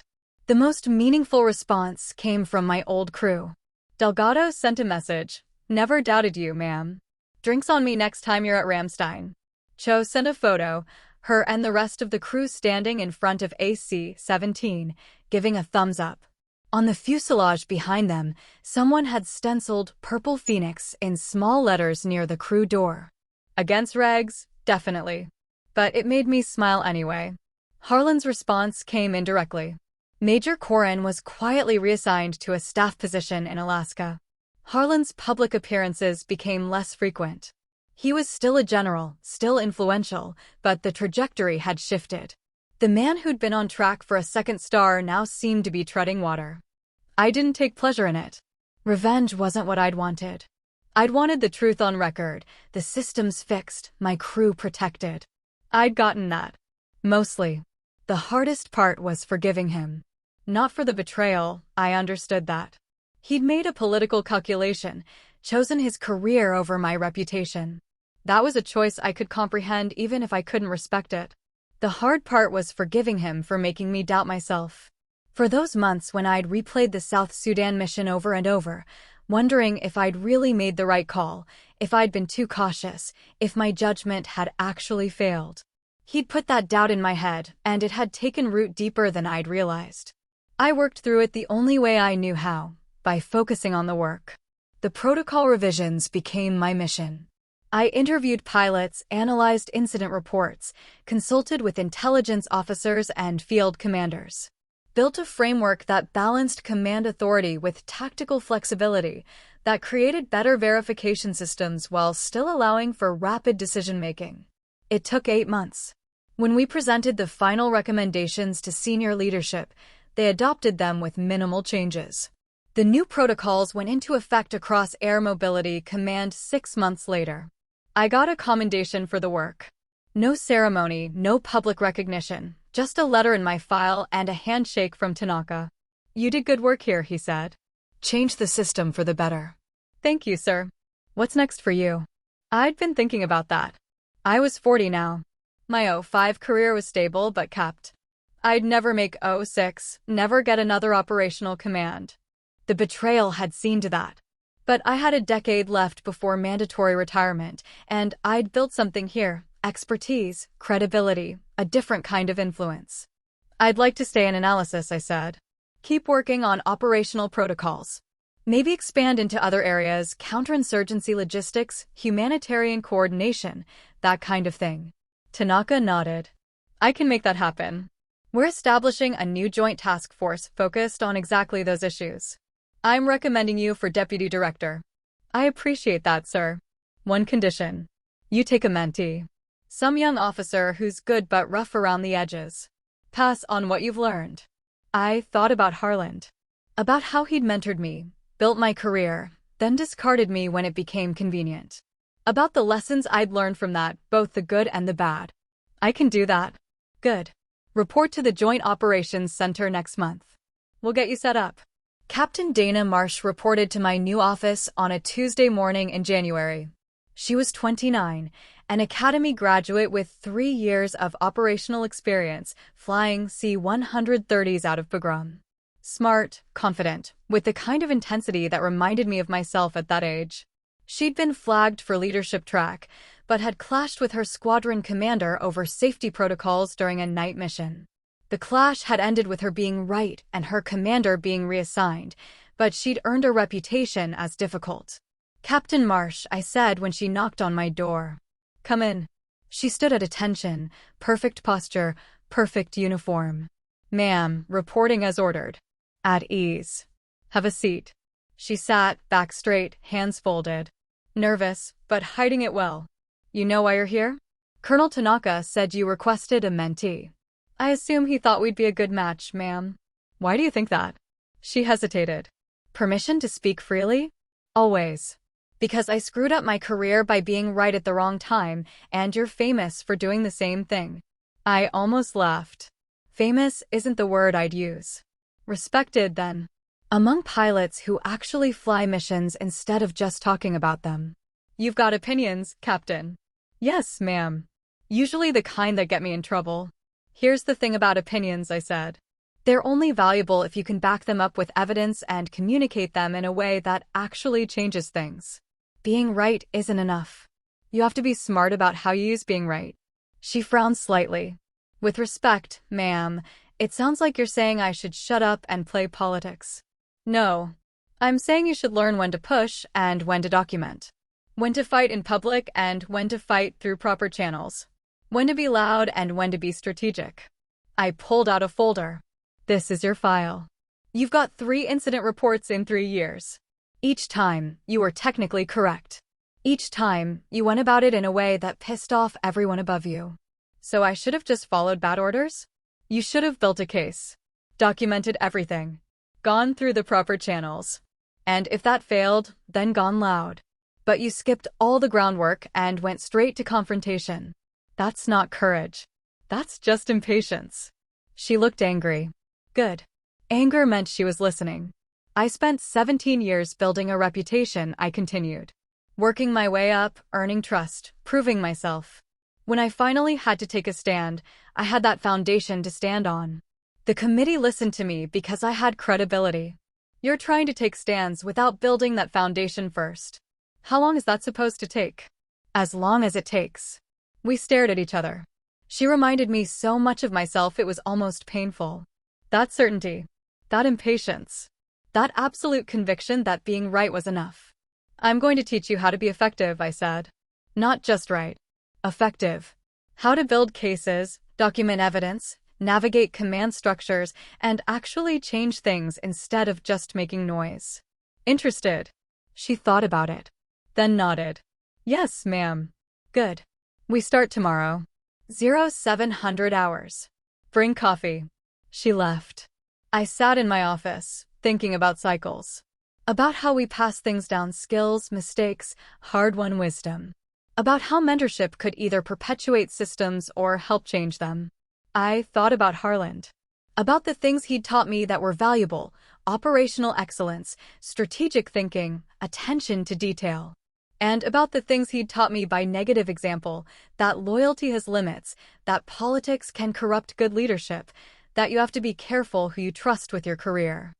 The most meaningful response came from my old crew. Delgado sent a message. Never doubted you, ma'am. Drinks on me next time you're at Ramstein. Cho sent a photo, her and the rest of the crew standing in front of AC-17, giving a thumbs up. On the fuselage behind them, someone had stenciled Purple Phoenix in small letters near the crew door. Against regs, definitely. But it made me smile anyway. Harlan's response came indirectly. Major Corin was quietly reassigned to a staff position in Alaska. Harlan's public appearances became less frequent. He was still a general, still influential, but the trajectory had shifted. The man who'd been on track for a second star now seemed to be treading water. I didn't take pleasure in it. Revenge wasn't what I'd wanted. I'd wanted the truth on record, the systems fixed, my crew protected. I'd gotten that. Mostly. The hardest part was forgiving him. Not for the betrayal, I understood that. He'd made a political calculation, chosen his career over my reputation. That was a choice I could comprehend even if I couldn't respect it. The hard part was forgiving him for making me doubt myself. For those months when I'd replayed the South Sudan mission over and over, wondering if I'd really made the right call, if I'd been too cautious, if my judgment had actually failed. He'd put that doubt in my head, and it had taken root deeper than I'd realized. I worked through it the only way I knew how, by focusing on the work. The protocol revisions became my mission. I interviewed pilots, analyzed incident reports, consulted with intelligence officers and field commanders. Built a framework that balanced command authority with tactical flexibility, that created better verification systems while still allowing for rapid decision-making. It took 8 months. When we presented the final recommendations to senior leadership, they adopted them with minimal changes. The new protocols went into effect across Air Mobility Command 6 months later. I got a commendation for the work. No ceremony, no public recognition, just a letter in my file and a handshake from Tanaka. You did good work here, he said. Changed the system for the better. Thank you, sir. What's next for you? I'd been thinking about that. I was 40 now. My 05 career was stable but capped. I'd never make 06, never get another operational command. The betrayal had seen to that. But I had a decade left before mandatory retirement, and I'd built something here, expertise, credibility, a different kind of influence. I'd like to stay in analysis, I said. Keep working on operational protocols. Maybe expand into other areas, counterinsurgency logistics, humanitarian coordination, that kind of thing. Tanaka nodded. I can make that happen. We're establishing a new joint task force focused on exactly those issues. I'm recommending you for deputy director. I appreciate that, sir. One condition. You take a mentee. Some young officer who's good but rough around the edges. Pass on what you've learned. I thought about Harlan. About how he'd mentored me, built my career, then discarded me when it became convenient. About the lessons I'd learned from that, both the good and the bad. I can do that. Good. Report to the Joint Operations Center next month. We'll get you set up. Captain Dana Marsh reported to my new office on a Tuesday morning in January. She was 29, an academy graduate with 3 years of operational experience, flying C-130s out of Bagram. Smart, confident, with the kind of intensity that reminded me of myself at that age. She'd been flagged for leadership track, but had clashed with her squadron commander over safety protocols during a night mission. The clash had ended with her being right and her commander being reassigned, but she'd earned a reputation as difficult. Captain Marsh, I said when she knocked on my door. Come in. She stood at attention, perfect posture, perfect uniform. Ma'am, reporting as ordered. At ease. Have a seat. She sat, back straight, hands folded. Nervous, but hiding it well. You know why you're here? Colonel Tanaka said you requested a mentee. I assume he thought we'd be a good match, ma'am. Why do you think that? She hesitated. Permission to speak freely? Always. Because I screwed up my career by being right at the wrong time, and you're famous for doing the same thing. I almost laughed. Famous isn't the word I'd use. Respected, then. Among pilots who actually fly missions instead of just talking about them. You've got opinions, Captain. Yes, ma'am. Usually the kind that get me in trouble. Here's the thing about opinions, I said. They're only valuable if you can back them up with evidence and communicate them in a way that actually changes things. Being right isn't enough. You have to be smart about how you use being right. She frowned slightly. With respect, ma'am, it sounds like you're saying I should shut up and play politics. No. I'm saying you should learn when to push and when to document. When to fight in public and when to fight through proper channels. When to be loud and when to be strategic. I pulled out a folder. This is your file. You've got 3 incident reports in 3 years. Each time, you were technically correct. Each time, you went about it in a way that pissed off everyone above you. So I should have just followed bad orders? You should have built a case. Documented everything. Gone through the proper channels. And if that failed, then gone loud. But you skipped all the groundwork and went straight to confrontation. That's not courage. That's just impatience. She looked angry. Good. Anger meant she was listening. I spent 17 years building a reputation, I continued. Working my way up, earning trust, proving myself. When I finally had to take a stand, I had that foundation to stand on. The committee listened to me because I had credibility. You're trying to take stands without building that foundation first. How long is that supposed to take? As long as it takes. We stared at each other. She reminded me so much of myself it was almost painful. That certainty. That impatience. That absolute conviction that being right was enough. I'm going to teach you how to be effective, I said. Not just right. Effective. How to build cases, document evidence, navigate command structures, and actually change things instead of just making noise. Interested? She thought about it. Then nodded. Yes, ma'am. Good. We start tomorrow. 0700 hours. Bring coffee. She left. I sat in my office, thinking about cycles. About how we pass things down, skills, mistakes, hard-won wisdom. About how mentorship could either perpetuate systems or help change them. I thought about Harland. About the things he'd taught me that were valuable: operational excellence, strategic thinking, attention to detail. And about the things he'd taught me by negative example, that loyalty has limits, that politics can corrupt good leadership, that you have to be careful who you trust with your career.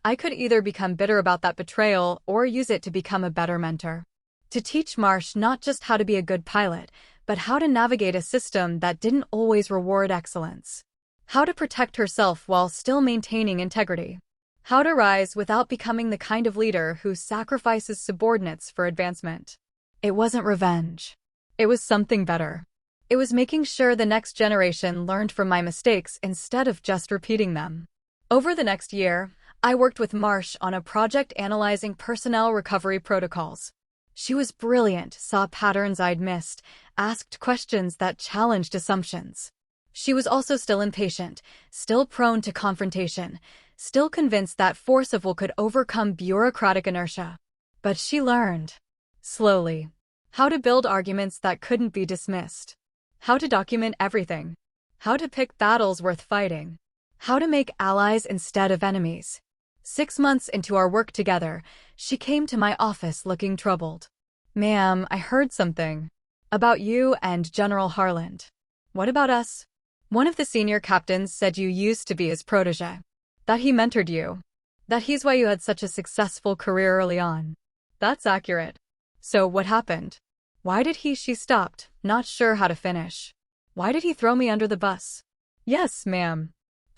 I could either become bitter about that betrayal or use it to become a better mentor. To teach Marsh not just how to be a good pilot, but how to navigate a system that didn't always reward excellence. How to protect herself while still maintaining integrity. How to rise without becoming the kind of leader who sacrifices subordinates for advancement. It wasn't revenge. It was something better. It was making sure the next generation learned from my mistakes instead of just repeating them. Over the next year, I worked with Marsh on a project analyzing personnel recovery protocols. She was brilliant, saw patterns I'd missed, asked questions that challenged assumptions. She was also still impatient, still prone to confrontation, still convinced that force of will could overcome bureaucratic inertia. But she learned, slowly, how to build arguments that couldn't be dismissed, how to document everything, how to pick battles worth fighting, how to make allies instead of enemies. 6 months into our work together, she came to my office looking troubled. Ma'am, I heard something. About you and General Harland. What about us? One of the senior captains said you used to be his protege. That he mentored you. That he's why you had such a successful career early on. That's accurate. So what happened? Why did she stopped, not sure how to finish. Why did he throw me under the bus? Yes, ma'am.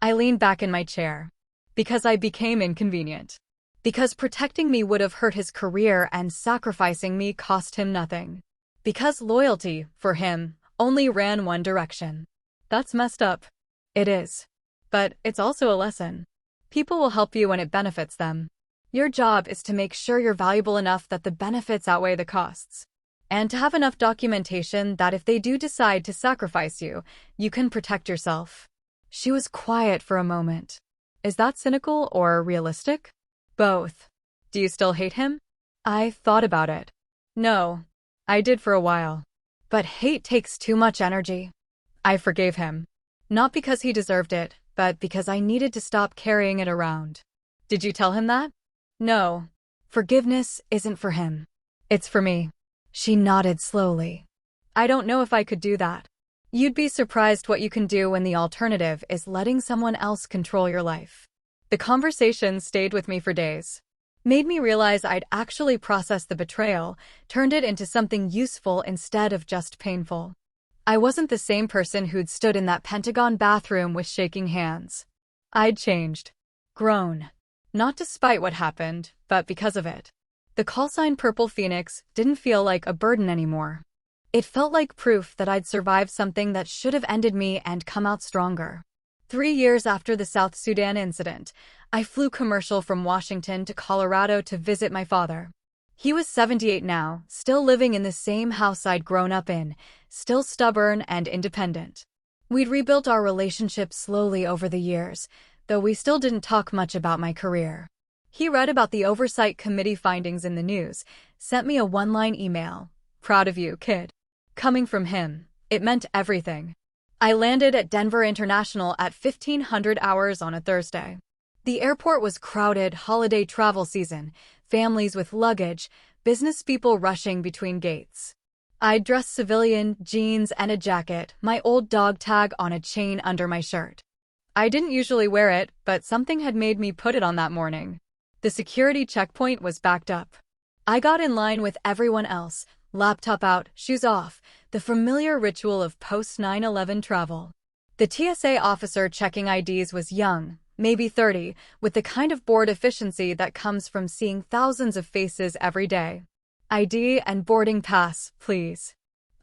I leaned back in my chair. Because I became inconvenient. Because protecting me would have hurt his career and sacrificing me cost him nothing. Because loyalty, for him, only ran one direction. That's messed up. It is. But it's also a lesson. People will help you when it benefits them. Your job is to make sure you're valuable enough that the benefits outweigh the costs. And to have enough documentation that if they do decide to sacrifice you, you can protect yourself. She was quiet for a moment. Is that cynical or realistic? Both. Do you still hate him? I thought about it. No. I did for a while. But hate takes too much energy. I forgave him. Not because he deserved it, but because I needed to stop carrying it around. Did you tell him that? No. Forgiveness isn't for him. It's for me. She nodded slowly. I don't know if I could do that. You'd be surprised what you can do when the alternative is letting someone else control your life. The conversation stayed with me for days. Made me realize I'd actually processed the betrayal, turned it into something useful instead of just painful. I wasn't the same person who'd stood in that Pentagon bathroom with shaking hands. I'd changed. Grown. Not despite what happened, but because of it. The callsign Purple Phoenix didn't feel like a burden anymore. It felt like proof that I'd survived something that should have ended me and come out stronger. 3 years after the South Sudan incident, I flew commercial from Washington to Colorado to visit my father. He was 78 now, still living in the same house I'd grown up in, still stubborn and independent. We'd rebuilt our relationship slowly over the years, though we still didn't talk much about my career. He read about the Oversight Committee findings in the news, sent me a one-line email. "Proud of you, kid." Coming from him, it meant everything. I landed at Denver International at 1500 hours on a Thursday. The airport was crowded, holiday travel season, families with luggage, business people rushing between gates. I'd dressed civilian, jeans and a jacket, my old dog tag on a chain under my shirt. I didn't usually wear it, but something had made me put it on that morning. The security checkpoint was backed up. I got in line with everyone else, laptop out, shoes off, the familiar ritual of post-9/11 travel. The TSA officer checking IDs was young, maybe 30, with the kind of bored efficiency that comes from seeing thousands of faces every day. "ID and boarding pass, please."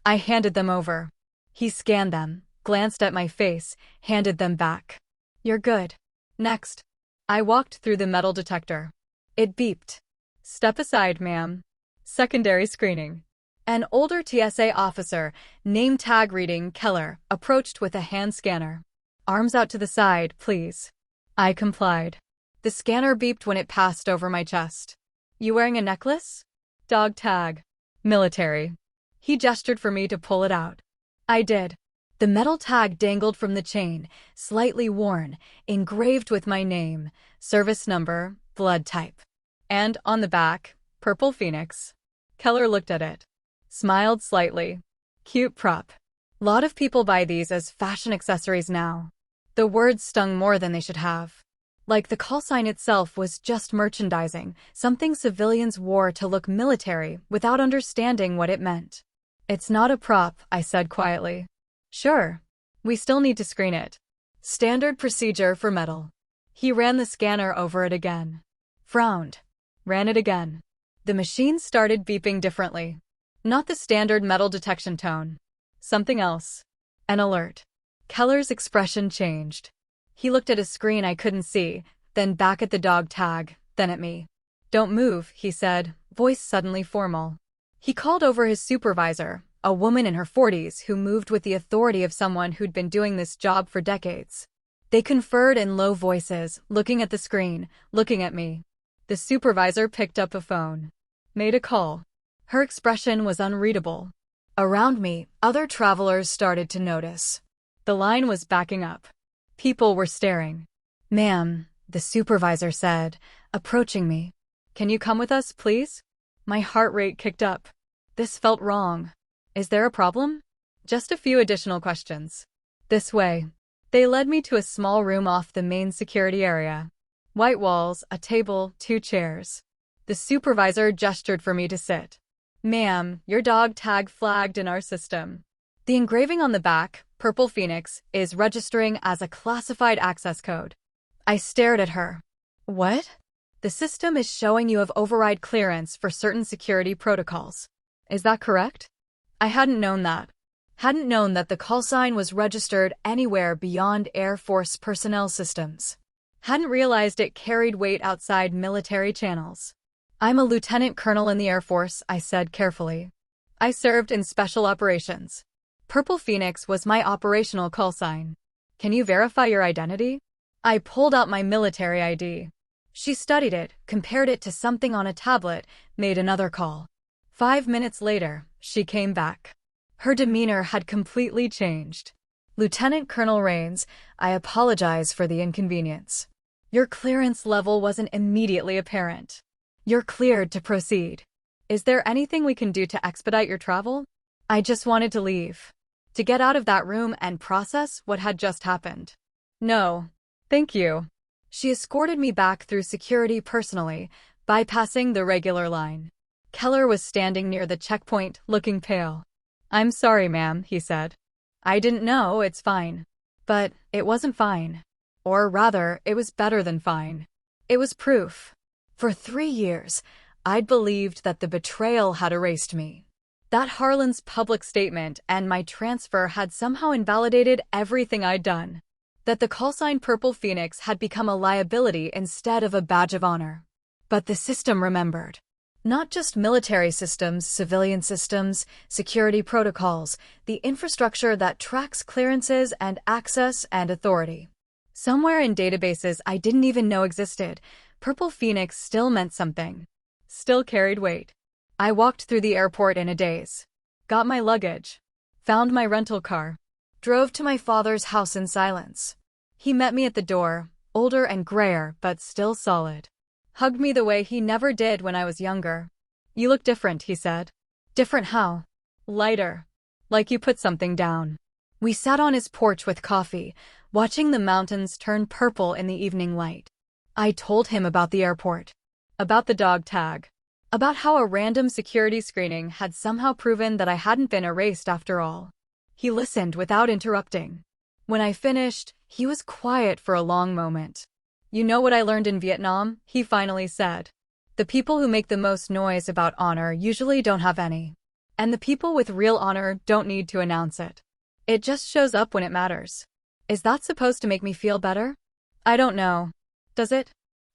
I handed them over. He scanned them, glanced at my face, handed them back. "You're good. Next." I walked through the metal detector. It beeped. "Step aside, ma'am. Secondary screening." An older TSA officer, name tag reading Keller, approached with a hand scanner. "Arms out to the side, please." I complied. The scanner beeped when it passed over my chest. "You wearing a necklace?" "Dog tag." "Military." He gestured for me to pull it out. I did. The metal tag dangled from the chain, slightly worn, engraved with my name, service number, blood type. And on the back, Purple Phoenix. Keller looked at it. Smiled slightly. "Cute prop. Lot of people buy these as fashion accessories now." The words stung more than they should have. Like the call sign itself was just merchandising, something civilians wore to look military without understanding what it meant. "It's not a prop," I said quietly. "Sure. We still need to screen it. Standard procedure for metal." He ran the scanner over it again. Frowned. Ran it again. The machine started beeping differently. Not the standard metal detection tone. Something else. An alert. Keller's expression changed. He looked at a screen I couldn't see, then back at the dog tag, then at me. "Don't move," he said, voice suddenly formal. He called over his supervisor, a woman in her 40s who moved with the authority of someone who'd been doing this job for decades. They conferred in low voices, looking at the screen, looking at me. The supervisor picked up a phone. Made a call. Her expression was unreadable. Around me, other travelers started to notice. The line was backing up. People were staring. "Ma'am," the supervisor said, approaching me. "Can you come with us, please?" My heart rate kicked up. This felt wrong. "Is there a problem?" "Just a few additional questions." "This way." They led me to a small room off the main security area. White walls, a table, 2 chairs. The supervisor gestured for me to sit. "Ma'am, your dog tag flagged in our system. The engraving on the back, Purple Phoenix, is registering as a classified access code." I stared at her. "What?" "The system is showing you have override clearance for certain security protocols. Is that correct?" I hadn't known that. Hadn't known that the call sign was registered anywhere beyond Air Force personnel systems. Hadn't realized it carried weight outside military channels. "I'm a lieutenant colonel in the Air Force," I said carefully. "I served in special operations. Purple Phoenix was my operational call sign. Can you verify your identity?" I pulled out my military ID. She studied it, compared it to something on a tablet, made another call. 5 minutes later, she came back. Her demeanor had completely changed. "Lieutenant Colonel Rains, I apologize for the inconvenience. Your clearance level wasn't immediately apparent. You're cleared to proceed. Is there anything we can do to expedite your travel?" I just wanted to leave. To get out of that room and process what had just happened. "No. Thank you." She escorted me back through security personally, bypassing the regular line. Keller was standing near the checkpoint, looking pale. "I'm sorry, ma'am," he said. "I didn't know, it's fine." But it wasn't fine. Or rather, it was better than fine. It was proof. For 3 years, I'd believed that the betrayal had erased me. That Harlan's public statement and my transfer had somehow invalidated everything I'd done. That the callsign Purple Phoenix had become a liability instead of a badge of honor. But the system remembered. Not just military systems, civilian systems, security protocols, the infrastructure that tracks clearances and access and authority. Somewhere in databases I didn't even know existed, Purple Phoenix still meant something. Still carried weight. I walked through the airport in a daze. Got my luggage. Found my rental car. Drove to my father's house in silence. He met me at the door, older and grayer, but still solid. Hugged me the way he never did when I was younger. "You look different," he said. "Different how?" "Lighter. Like you put something down." We sat on his porch with coffee, watching the mountains turn purple in the evening light. I told him about the airport. About the dog tag. About how a random security screening had somehow proven that I hadn't been erased after all. He listened without interrupting. When I finished, he was quiet for a long moment. "You know what I learned in Vietnam?" he finally said. "The people who make the most noise about honor usually don't have any. And the people with real honor don't need to announce it. It just shows up when it matters." Is that supposed to make me feel better? I don't know. Does it?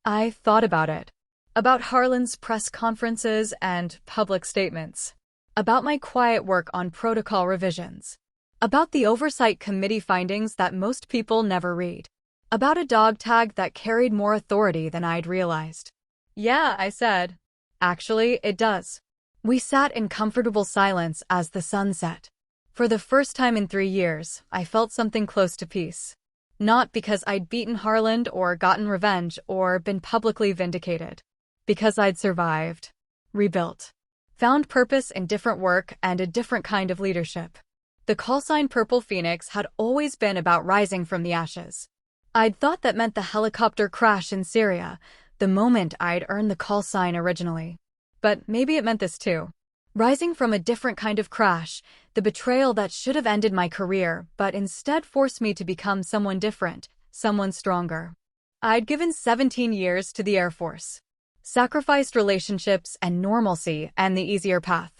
I thought about it. About Harlan's press conferences and public statements. About my quiet work on protocol revisions. About the oversight committee findings that most people never read. About a dog tag that carried more authority than I'd realized. "Yeah," I said. "Actually, it does." We sat in comfortable silence as the sun set. For the first time in 3 years, I felt something close to peace. Not because I'd beaten Harlan or gotten revenge or been publicly vindicated. Because I'd survived. Rebuilt. Found purpose in different work and a different kind of leadership. The callsign Purple Phoenix had always been about rising from the ashes. I'd thought that meant the helicopter crash in Syria, the moment I'd earned the callsign originally. But maybe it meant this too. Rising from a different kind of crash, the betrayal that should have ended my career but instead forced me to become someone different, someone stronger. I'd given 17 years to the Air Force. Sacrificed relationships and normalcy and the easier path.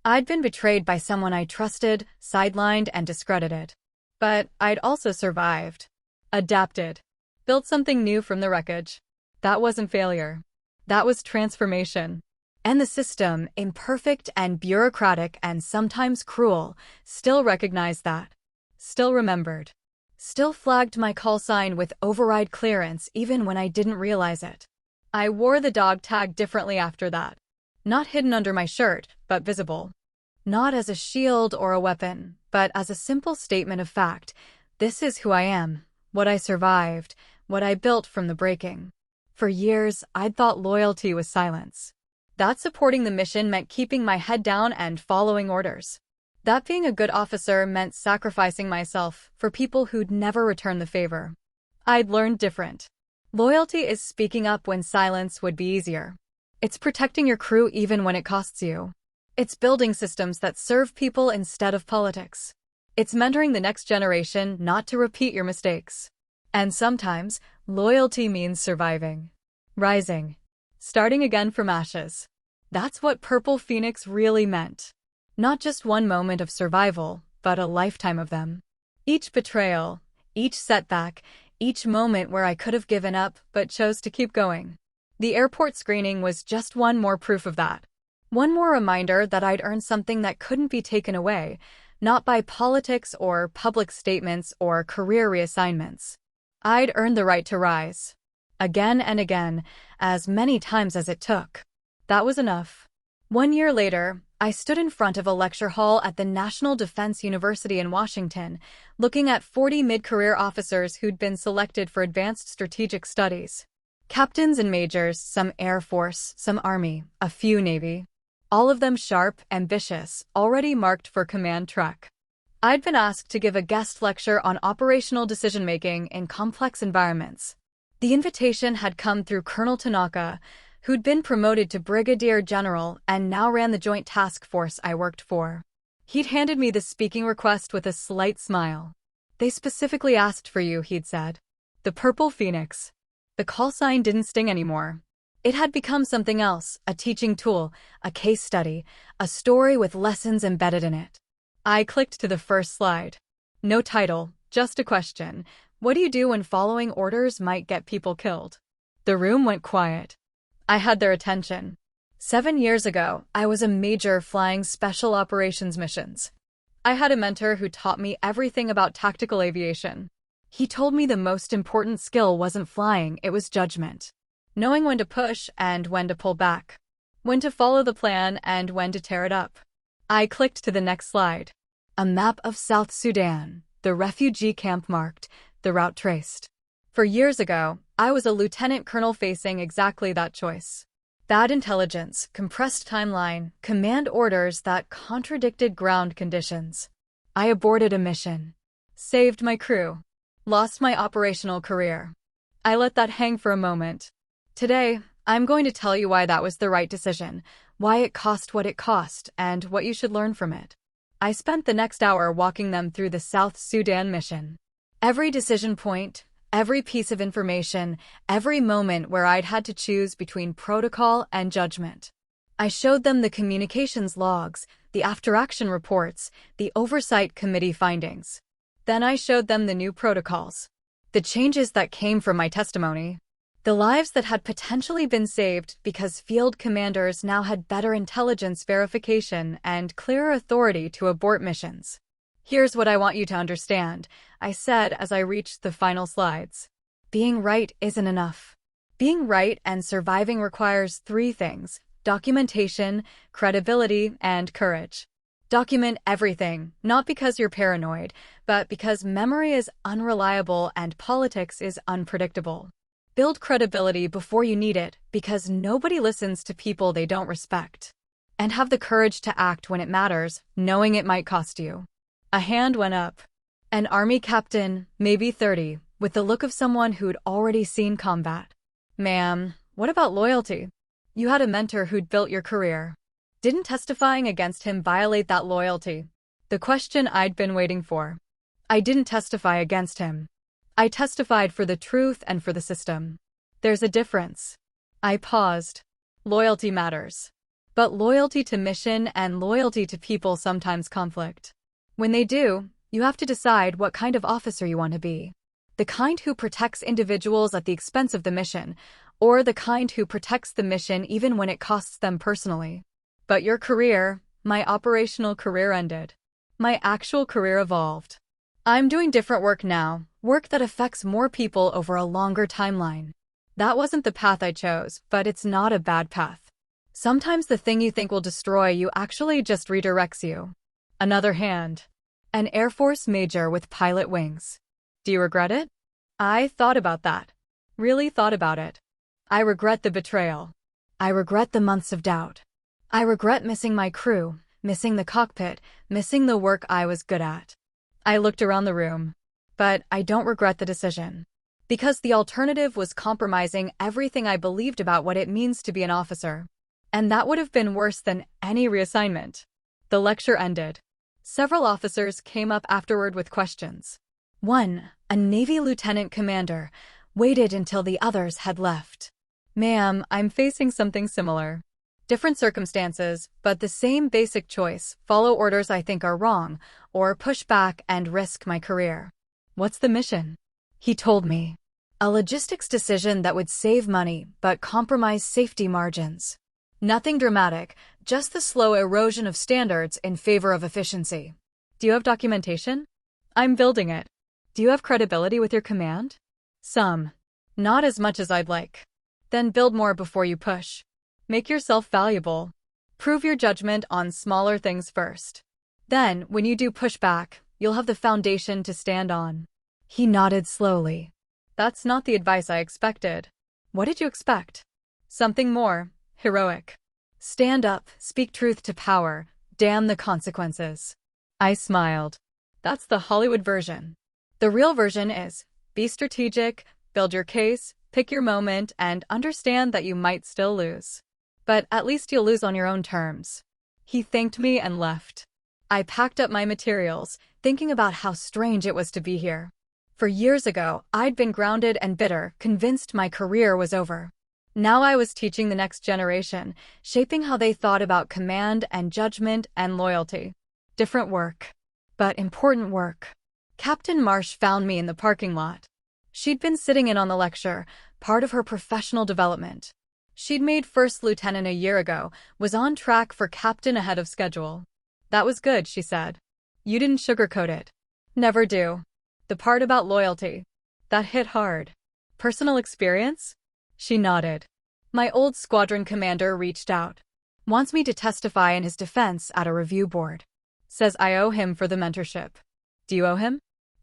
I'd been betrayed by someone I trusted, sidelined, and discredited. But I'd also survived. Adapted. Built something new from the wreckage. That wasn't failure. That was transformation. And the system, imperfect and bureaucratic and sometimes cruel, still recognized that. Still remembered. Still flagged my call sign with override clearance even when I didn't realize it. I wore the dog tag differently after that. Not hidden under my shirt, but visible. Not as a shield or a weapon, but as a simple statement of fact. This is who I am, what I survived, what I built from the breaking. For years, I'd thought loyalty was silence. That supporting the mission meant keeping my head down and following orders. That being a good officer meant sacrificing myself for people who'd never return the favor. I'd learned different. Loyalty is speaking up when silence would be easier. It's protecting your crew even when it costs you. It's building systems that serve people instead of politics. It's mentoring the next generation not to repeat your mistakes. And sometimes, loyalty means surviving. Rising. Starting again from ashes. That's what Purple Phoenix really meant. Not just one moment of survival, but a lifetime of them. Each betrayal, each setback, each moment where I could have given up but chose to keep going. The airport screening was just one more proof of that. One more reminder that I'd earned something that couldn't be taken away, not by politics or public statements or career reassignments. I'd earned the right to rise. Again and again, as many times as it took. That was enough. 1 year later, I stood in front of a lecture hall at the National Defense University in Washington, looking at 40 mid-career officers who'd been selected for advanced strategic studies. Captains and majors, some Air Force, some Army, a few Navy. All of them sharp, ambitious, already marked for command track. I'd been asked to give a guest lecture on operational decision-making in complex environments. The invitation had come through Colonel Tanaka, who'd been promoted to brigadier general and now ran the joint task force I worked for. He'd handed me the speaking request with a slight smile. "They specifically asked for you," he'd said. The Purple Phoenix. The call sign didn't sting anymore. It had become something else, a teaching tool, a case study, a story with lessons embedded in it. I clicked to the first slide. No title, just a question. What do you do when following orders might get people killed? The room went quiet. I had their attention. 7 years ago, I was a major flying special operations missions. I had a mentor who taught me everything about tactical aviation. He told me the most important skill wasn't flying, it was judgment. Knowing when to push and when to pull back. When to follow the plan and when to tear it up. I clicked to the next slide. A map of South Sudan, the refugee camp marked, the route traced. For years ago, I was a lieutenant colonel facing exactly that choice. Bad intelligence, compressed timeline, command orders that contradicted ground conditions. I aborted a mission. Saved my crew. Lost my operational career. I let that hang for a moment. Today, I'm going to tell you why that was the right decision, why it cost what it cost, and what you should learn from it. I spent the next hour walking them through the South Sudan mission. Every decision point, every piece of information, every moment where I'd had to choose between protocol and judgment. I showed them the communications logs, the after-action reports, the oversight committee findings. Then I showed them the new protocols. The changes that came from my testimony. The lives that had potentially been saved because field commanders now had better intelligence verification and clearer authority to abort missions. "Here's what I want you to understand," I said as I reached the final slides. Being right isn't enough. Being right and surviving requires 3 things: documentation, credibility, and courage. Document everything, not because you're paranoid, but because memory is unreliable and politics is unpredictable. Build credibility before you need it, because nobody listens to people they don't respect. And have the courage to act when it matters, knowing it might cost you. A hand went up. An army captain, maybe 30, with the look of someone who'd already seen combat. "Ma'am, what about loyalty? You had a mentor who'd built your career. Didn't testifying against him violate that loyalty?" The question I'd been waiting for. I didn't testify against him. I testified for the truth and for the system. There's a difference. I paused. Loyalty matters. But loyalty to mission and loyalty to people sometimes conflict. When they do, you have to decide what kind of officer you want to be. The kind who protects individuals at the expense of the mission, or the kind who protects the mission even when it costs them personally. But your career, my operational career ended. My actual career evolved. I'm doing different work now, work that affects more people over a longer timeline. That wasn't the path I chose, but it's not a bad path. Sometimes the thing you think will destroy you actually just redirects you. Another hand. An Air Force major with pilot wings. Do you regret it? I thought about that. Really thought about it. I regret the betrayal. I regret the months of doubt. I regret missing my crew, missing the cockpit, missing the work I was good at. I looked around the room. But I don't regret the decision. Because the alternative was compromising everything I believed about what it means to be an officer. And that would have been worse than any reassignment. The lecture ended. Several officers came up afterward with questions. One, a Navy lieutenant commander, waited until the others had left. "Ma'am, I'm facing something similar. Different circumstances, but the same basic choice: follow orders I think are wrong, or push back and risk my career." "What's the mission?" He told me. A logistics decision that would save money but compromise safety margins. Nothing dramatic, just the slow erosion of standards in favor of efficiency. "Do you have documentation?" "I'm building it." "Do you have credibility with your command?" "Some. Not as much as I'd like." "Then build more before you push. Make yourself valuable. Prove your judgment on smaller things first. Then, when you do push back, you'll have the foundation to stand on." He nodded slowly. "That's not the advice I expected." "What did you expect?" "Something more heroic. Stand up, speak truth to power, damn the consequences." I smiled. That's the Hollywood version. The real version is, be strategic, build your case, Pick your moment and understand that you might still lose. But at least you'll lose on your own terms. He thanked me and left. I packed up my materials, thinking about how strange it was to be here. For years ago, I'd been grounded and bitter, convinced my career was over. Now I was teaching the next generation, shaping how they thought about command and judgment and loyalty. Different work, but important work. Captain Marsh found me in the parking lot. She'd been sitting in on the lecture, part of her professional development. She'd made first lieutenant a year ago, was on track for captain ahead of schedule. That was good, she said. You didn't sugarcoat it. Never do. The part about loyalty. That hit hard. Personal experience? She nodded. My old squadron commander reached out. Wants me to testify in his defense at a review board. Says I owe him for the mentorship. Do you owe him?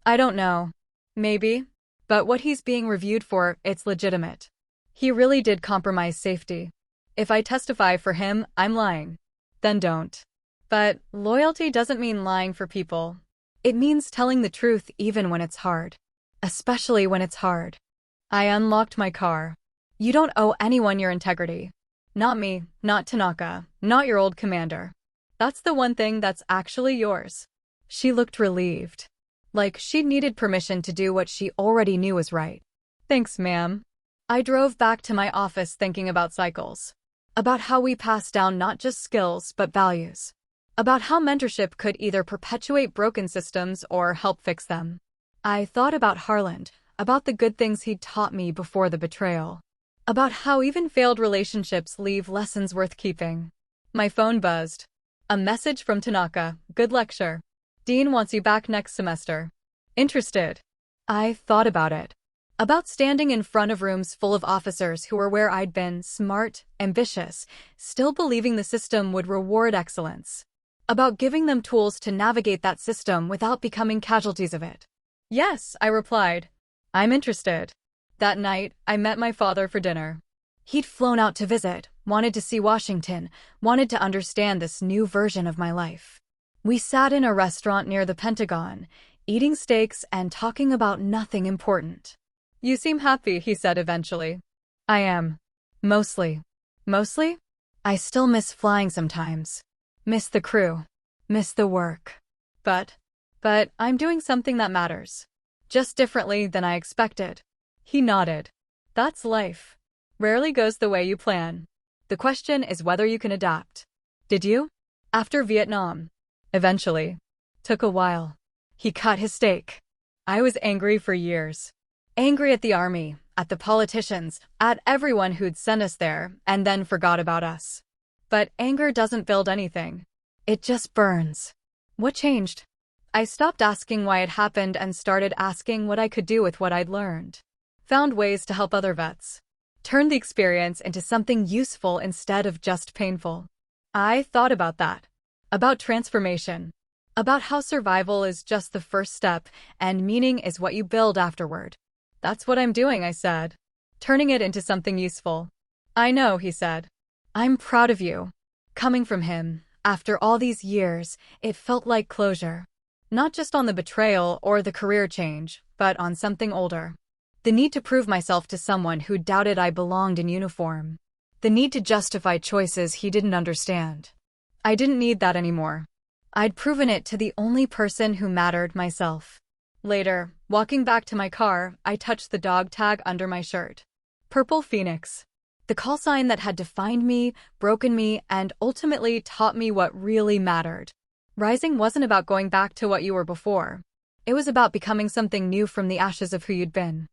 I don't know. Maybe. But what he's being reviewed for, it's legitimate. He really did compromise safety. If I testify for him, I'm lying. Then don't. But loyalty doesn't mean lying for people. It means telling the truth even when it's hard. Especially when it's hard. I unlocked my car. You don't owe anyone your integrity. Not me, not Tanaka, not your old commander. That's the one thing that's actually yours. She looked relieved. Like she'd needed permission to do what she already knew was right. Thanks, ma'am. I drove back to my office thinking about cycles. About how we pass down not just skills, but values. About how mentorship could either perpetuate broken systems or help fix them. I thought about Harland, about the good things he'd taught me before the betrayal. About how even failed relationships leave lessons worth keeping. My phone buzzed. A message from Tanaka. Good lecture. Dean wants you back next semester. Interested? I thought about it. About standing in front of rooms full of officers who were where I'd been, smart, ambitious, still believing the system would reward excellence. About giving them tools to navigate that system without becoming casualties of it. Yes, I replied. I'm interested. That night, I met my father for dinner. He'd flown out to visit, wanted to see Washington, wanted to understand this new version of my life. We sat in a restaurant near the Pentagon, eating steaks and talking about nothing important. You seem happy, he said eventually. I am. Mostly. Mostly? I still miss flying sometimes. Miss the crew. Miss the work. But I'm doing something that matters. Just differently than I expected. He nodded. That's life. Rarely goes the way you plan. The question is whether you can adapt. Did you? After Vietnam. Eventually. Took a while. He cut his steak. I was angry for years. Angry at the army, at the politicians, at everyone who'd sent us there and then forgot about us. But anger doesn't build anything. It just burns. What changed? I stopped asking why it happened and started asking what I could do with what I'd learned. Found ways to help other vets. Turned the experience into something useful instead of just painful. I thought about that. About transformation. About how survival is just the first step and meaning is what you build afterward. That's what I'm doing, I said. Turning it into something useful. I know, he said. I'm proud of you. Coming from him, after all these years, it felt like closure. Not just on the betrayal or the career change, but on something older. The need to prove myself to someone who doubted I belonged in uniform. The need to justify choices he didn't understand. I didn't need that anymore. I'd proven it to the only person who mattered, myself. Later, walking back to my car, I touched the dog tag under my shirt. Purple Phoenix. The call sign that had defined me, broken me, and ultimately taught me what really mattered. Rising wasn't about going back to what you were before. It was about becoming something new from the ashes of who you'd been.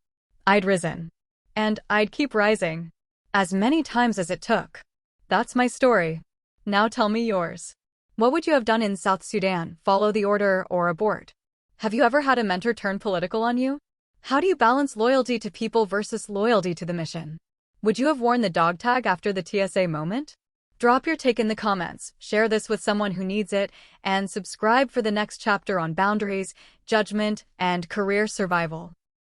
I'd risen. And I'd keep rising. As many times as it took. That's my story. Now tell me yours. What would you have done in South Sudan, follow the order, or abort? Have you ever had a mentor turn political on you? How do you balance loyalty to people versus loyalty to the mission? Would you have worn the dog tag after the TSA moment? Drop your take in the comments, share this with someone who needs it, and subscribe for the next chapter on boundaries, judgment, and career survival.